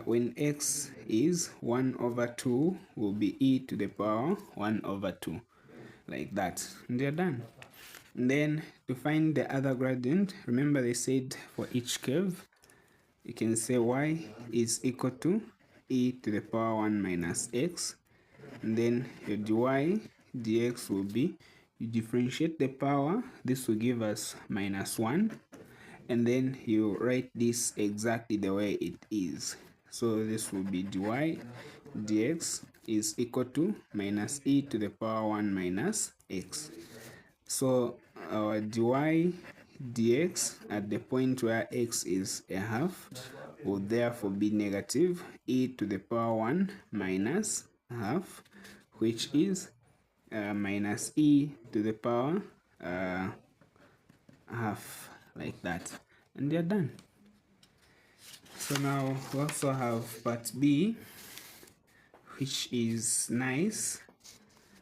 when x is 1 over 2 will be e to the power 1 over 2, like that, and they're done. And then to find the other gradient, remember they said for each curve, you can say y is equal to e to the power 1 minus x, and then your dy dx will be, you differentiate the power, this will give us minus 1, and then you write this exactly the way it is. So this will be dy dx is equal to minus e to the power 1 minus x. So our dy dx at the point where x is a half will therefore be negative e to the power 1 minus half, which is minus e to the power half, like that, and they're done. So now we also have part B, which is nice.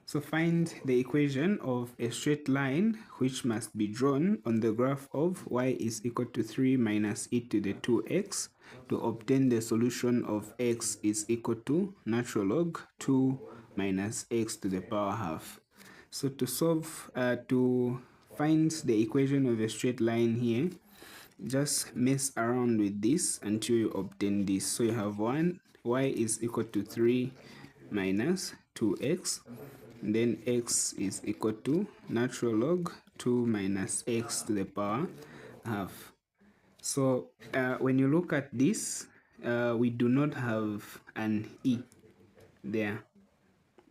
So find the equation of a straight line which must be drawn on the graph of y is equal to 3 minus e to the 2x to obtain the solution of x is equal to natural log 2 minus x to the power half. So to solve, to find the equation of a straight line here, just mess around with this until you obtain this. So you have y is equal to 3 minus 2x, and then x is equal to natural log 2 minus x to the power half. So when you look at this, we do not have an e there,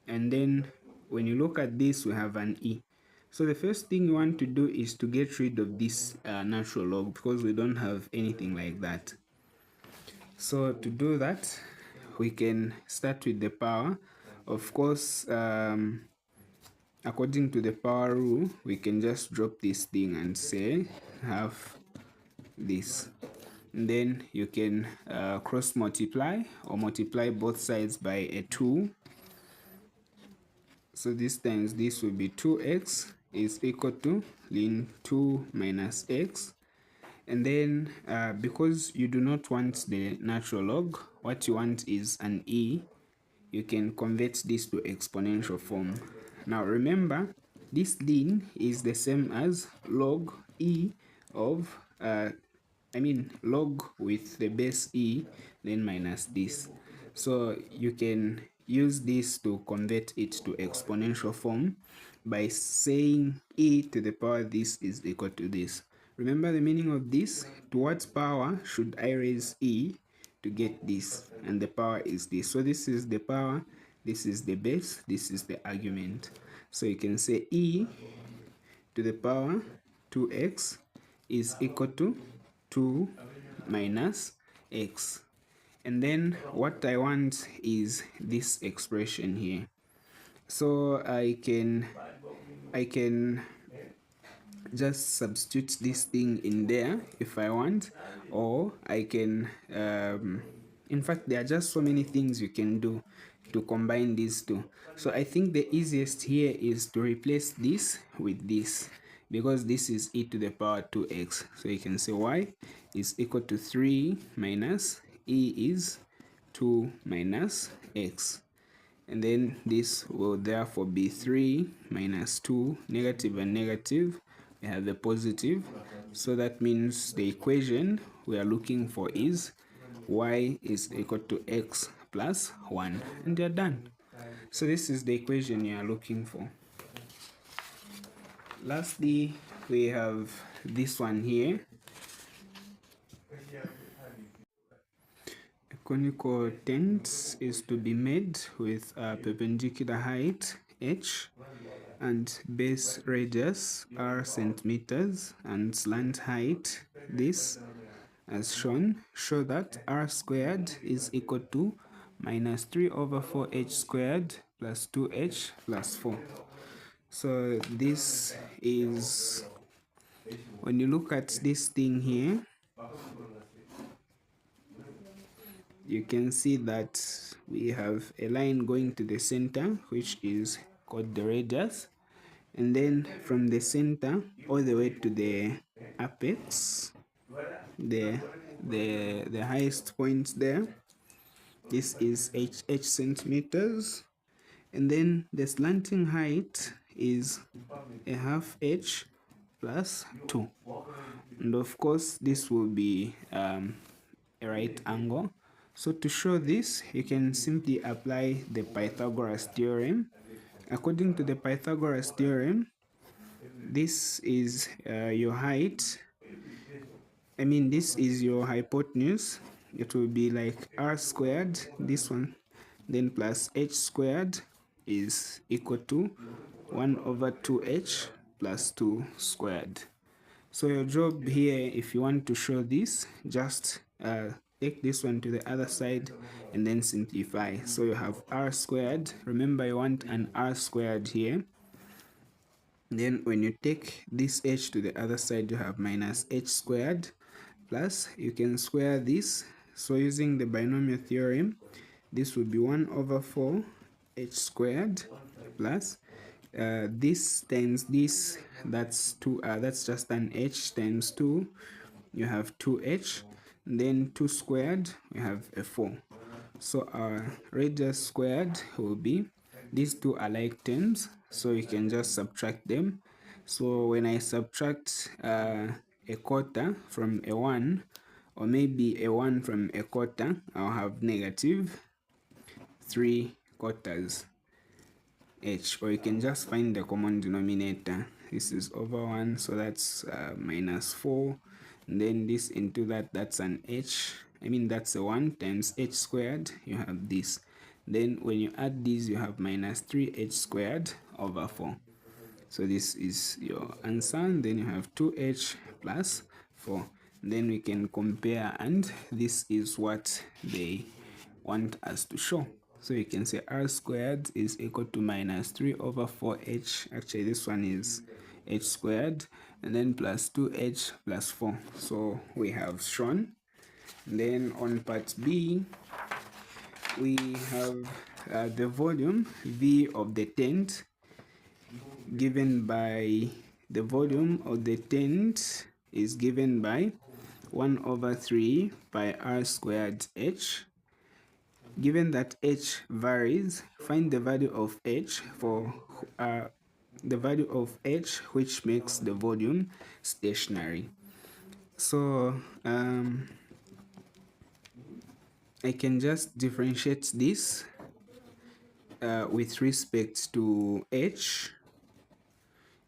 and then when you look at this, we have an e. So the first thing you want to do is to get rid of this natural log, because we don't have anything like that. So to do that, we can start with the power. Of course, according to the power rule, we can just drop this thing and say have this. And then you can cross multiply or multiply both sides by a 2. So this times this will be 2x is equal to ln 2 minus x. And then because you do not want the natural log, what you want is an e, you can convert this to exponential form. Now remember, this ln is the same as log e of, log with the base e, then minus this. So you can use this to convert it to exponential form by saying e to the power this is equal to this. Remember the meaning of this? To what power should I raise e to get this? And the power is this. So this is the power, this is the base, this is the argument. So you can say e to the power 2x is equal to 2 minus x. And then what I want is this expression here. So I can just substitute this thing in there if I want, or I can in fact there are just so many things you can do to combine these two. So I think the easiest here is to replace this with this, because this is e to the power 2x. So you can say y is equal to 3 minus e is 2 minus x, and then this will therefore be 3 minus 2, negative and negative, we have the positive. So that means the equation we are looking for is y is equal to x plus 1, and you're done. So this is the equation you are looking for. Lastly, we have this one here. A conical tent is to be made with a perpendicular height h and base radius r centimeters and slant height this as shown. Show that r squared is equal to minus 3 over 4h squared plus 2h plus 4. So this is, when you look at this thing here, you can see that we have a line going to the center, which is called the radius, and then from the center all the way to the apex, the highest point there, this is h centimeters, and then the slanting height is a half h plus 2, and of course this will be a right angle. So to show this, you can simply apply the Pythagoras theorem. According to the Pythagoras theorem, this is your height. This is your hypotenuse. It will be like r squared, this one, then plus h squared is equal to 1 over 2h plus 2 squared. So your job here, if you want to show this, just take this one to the other side and then simplify. So you have r squared. Remember, you want an r squared here. Then when you take this h to the other side, you have minus h squared, plus you can square this. So using the binomial theorem, this would be 1 over 4 h squared plus this times this, that's 2, that's just an h times 2, you have 2h, then 2 squared, we have a 4. So our radius squared will be, these two are like terms, so you can just subtract them. So when I subtract a quarter from a 1, or maybe a 1 from a quarter, I'll have negative 3 quarters h, or you can just find the common denominator. This is over 1, so that's minus 4, and then this into that, that's an h, that's a 1 times h squared, you have this. Then when you add these, you have minus 3h squared over 4. So this is your answer, and then you have 2h plus 4. Then we can compare, and this is what they want us to show. So you can say r squared is equal to minus 3 over 4h. Actually, this one is h squared, and then plus 2h plus 4. So we have shown. Then on part B, we have the volume V of the tent, given by the volume of the tent is given by 1 over 3 pi r squared h. Given that h varies, find the value of h for the value of h which makes the volume stationary. So I can just differentiate this with respect to h,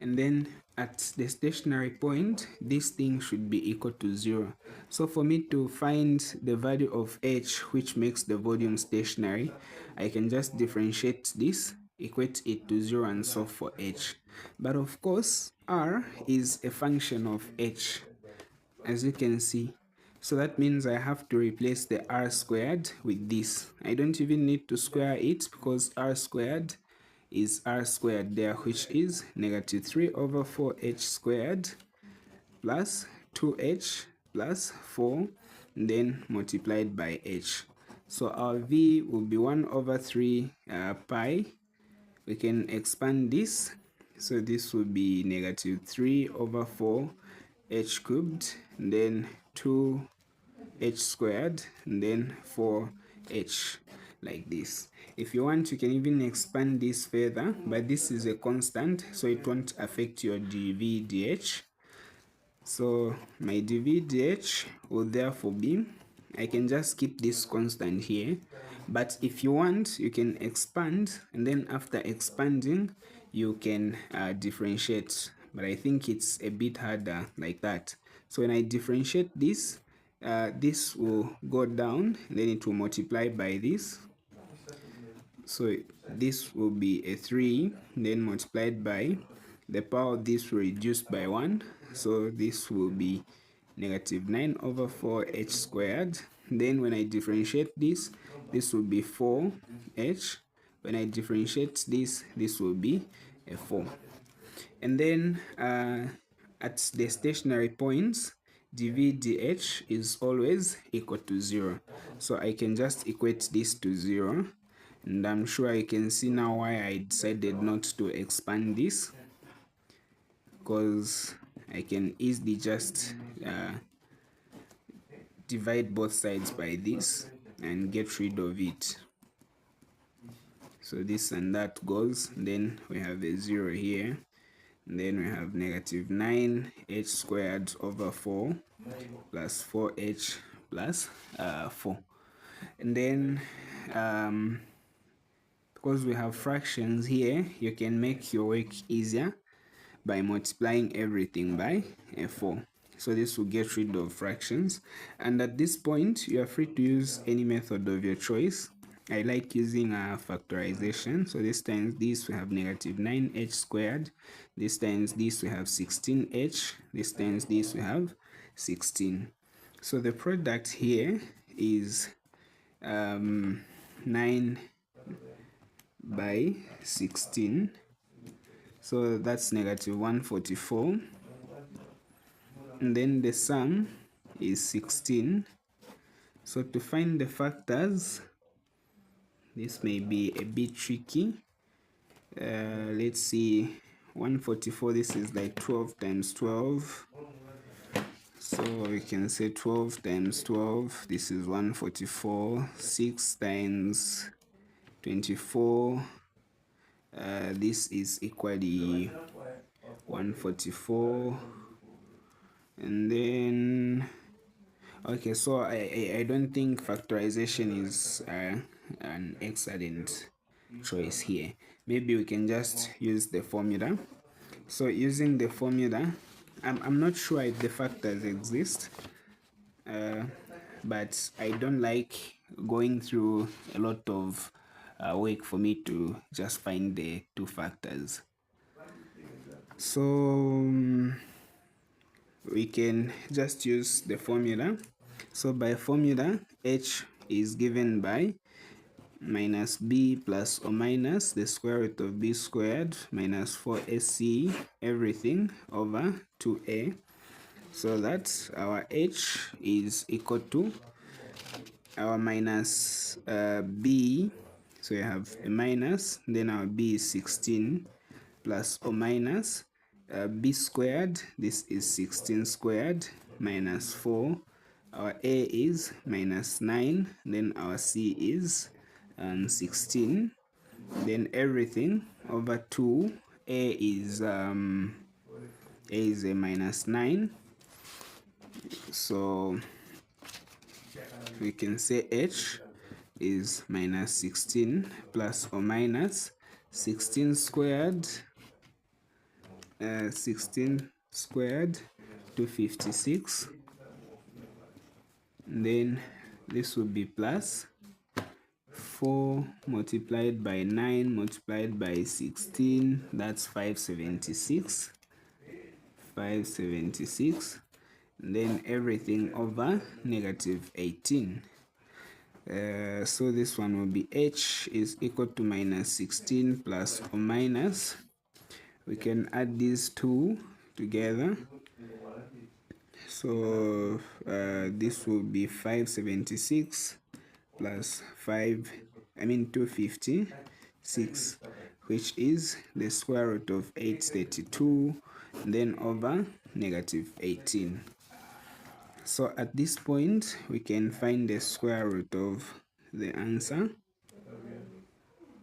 and then at the stationary point, this thing should be equal to 0. So for me to find the value of h which makes the volume stationary, I can just differentiate this, equate it to 0, and solve for h. But of course, r is a function of h, as you can see. So that means I have to replace the r squared with this. I don't even need to square it, because r squared is r squared there, which is negative 3 over 4h squared plus 2h plus 4, then multiplied by h. So our v will be 1 over 3 pi. We can expand this, so this will be negative 3 over 4 h cubed, and then 2h squared, and then 4h, like this. If you want, you can even expand this further, but this is a constant, so it won't affect your dv dh. So my dv dh will therefore be I can just keep this constant here, but if you want, you can expand, and then after expanding, you can differentiate, but I think it's a bit harder like that. So when I differentiate this, this will go down, then it will multiply by this. So this will be a 3, then multiplied by the power of this will reduce by 1. So this will be negative 9 over 4h squared. Then when I differentiate this, this will be 4h. When I differentiate this, this will be a 4. And then at the stationary points, dv dh is always equal to 0. So I can just equate this to 0. And I'm sure you can see now why I decided not to expand this, because I can easily just divide both sides by this and get rid of it. So this and that goes, then we have a 0 here, and then we have negative 9h squared over 4 plus 4h plus 4. And then because we have fractions here, you can make your work easier by multiplying everything by 4. So this will get rid of fractions, and at this point you are free to use any method of your choice. I like using factorization. So this times this we have negative 9h squared, this times this we have 16h, this times this we have 16. So the product here is 9 by 16, so that's negative 144, and then the sum is 16. So to find the factors, this may be a bit tricky. Let's see, 144, this is like 12 times 12, so we can say 12 times 12, this is 144, 6 times 24, this is equally 144, and then okay, so I don't think factorization is an excellent choice here. Maybe we can just use the formula. So using the formula, I'm not sure if the factors exist, but I don't like going through a lot of work for me to just find the two factors. So we can just use the formula. So by formula, h is given by minus b plus or minus the square root of b squared minus 4ac everything over 2a. So that our h is equal to our minus b, so we have a minus, then our b is 16 plus or minus b squared, this is 16 squared minus 4, our a is minus 9, then our c is 16, then everything over 2, a is a minus 9, so we can say h is minus 16 plus or minus 16 squared 256, and then this will be plus 4 multiplied by 9 multiplied by 16, that's 576, and then everything over negative 18. So this one will be h is equal to minus 16 plus or minus, we can add these two together, so this will be 576 plus 256, which is the square root of 832, then over negative 18. So at this point we can find the square root of the answer.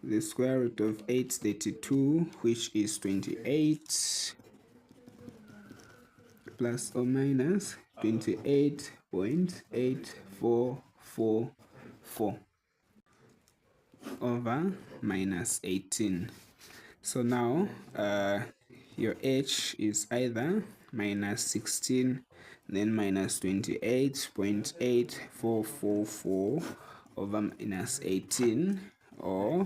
The square root of 832, which is 28, plus or minus 28.5. 28.8444 over minus 18. So now your h is either minus 16 then minus 28.8444 over minus 18, or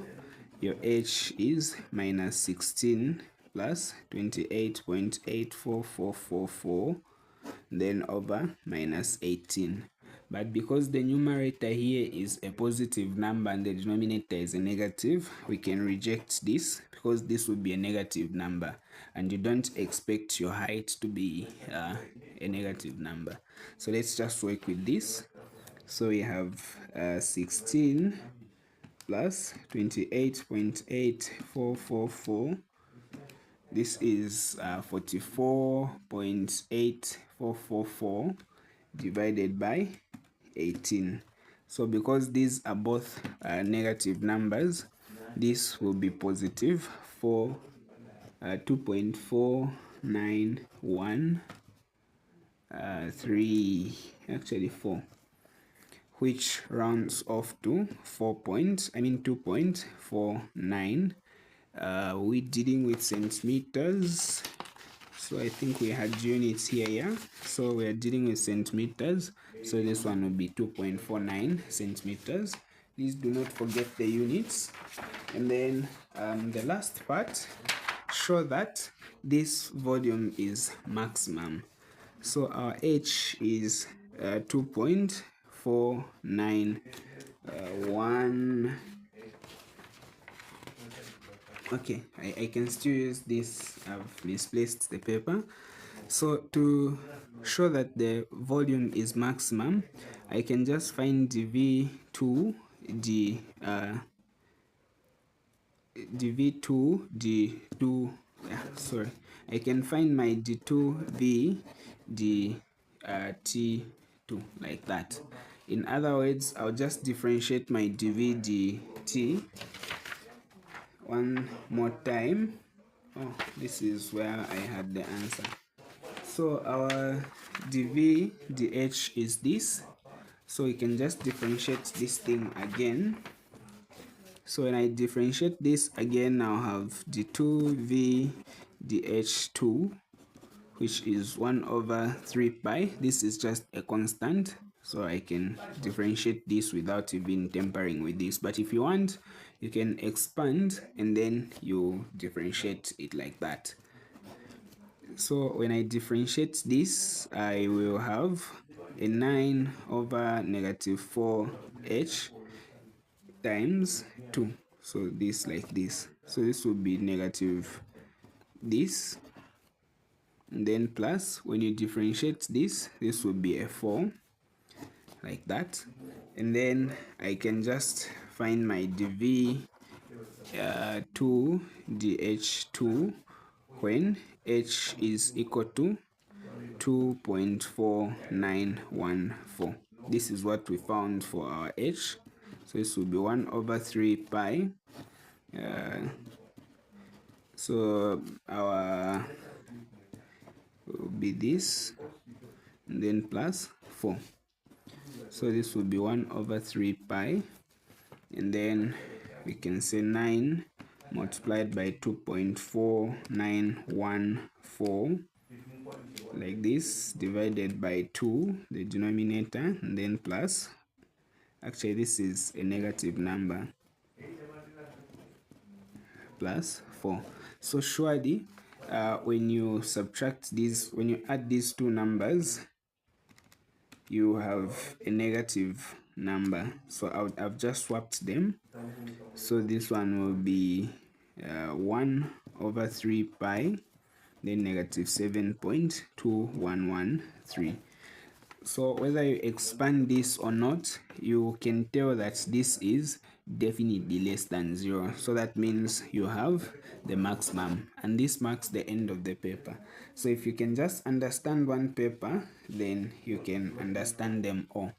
your h is minus 16 plus 28.84444 then over minus 18. But because the numerator here is a positive number and the denominator is a negative, we can reject this because this would be a negative number and you don't expect your height to be a negative number. So let's just work with this. So we have 16 plus 28.8444. This is 44.8444 divided by 18. So because these are both negative numbers, this will be positive for 2.491 actually 4, which rounds off to 2.49. We're dealing with centimeters, so I think we had units here, yeah? So we're dealing with centimeters, so this one will be 2.49 centimeters. Please do not forget the units. And then the last part, show that this volume is maximum. So our h is 2.491. Okay, I can still use this. I've misplaced the paper. So to show that the volume is maximum, I can just find dv2 d2 sorry, I can find my d2v dt2 like that. In other words, I'll just differentiate my dv dt one more time. Oh, this is where I had the answer. So our dv dh is this, so we can just differentiate this thing again. So when I differentiate this again, I'll have d2v dh2, which is 1 over 3 pi. This is just a constant, so I can differentiate this without even tampering with this. But if you want, you can expand and then you differentiate it like that. So when I differentiate this, I will have a 9 over negative 4h times 2. So this like this. So this will be negative this, and then plus, when you differentiate this will be a 4 like that. And then I can just find my dv 2 dh2 when h is equal to 2.4914. This is what we found for our h. So this will be 1 over 3 pi. So our will be this, and then plus 4. So this will be 1 over 3 pi, and then we can say 9 multiplied by 2.4914 like this, divided by 2, the denominator, and then plus, actually this is a negative number, plus 4. So surely when you subtract these, when you add these two numbers, you have a negative number. So I've just swapped them. So this one will be 1 over 3 pi, then negative 7.2113. So whether you expand this or not, you can tell that this is definitely less than 0. So that means you have the maximum, and this marks the end of the paper. So if you can just understand one paper, then you can understand them all.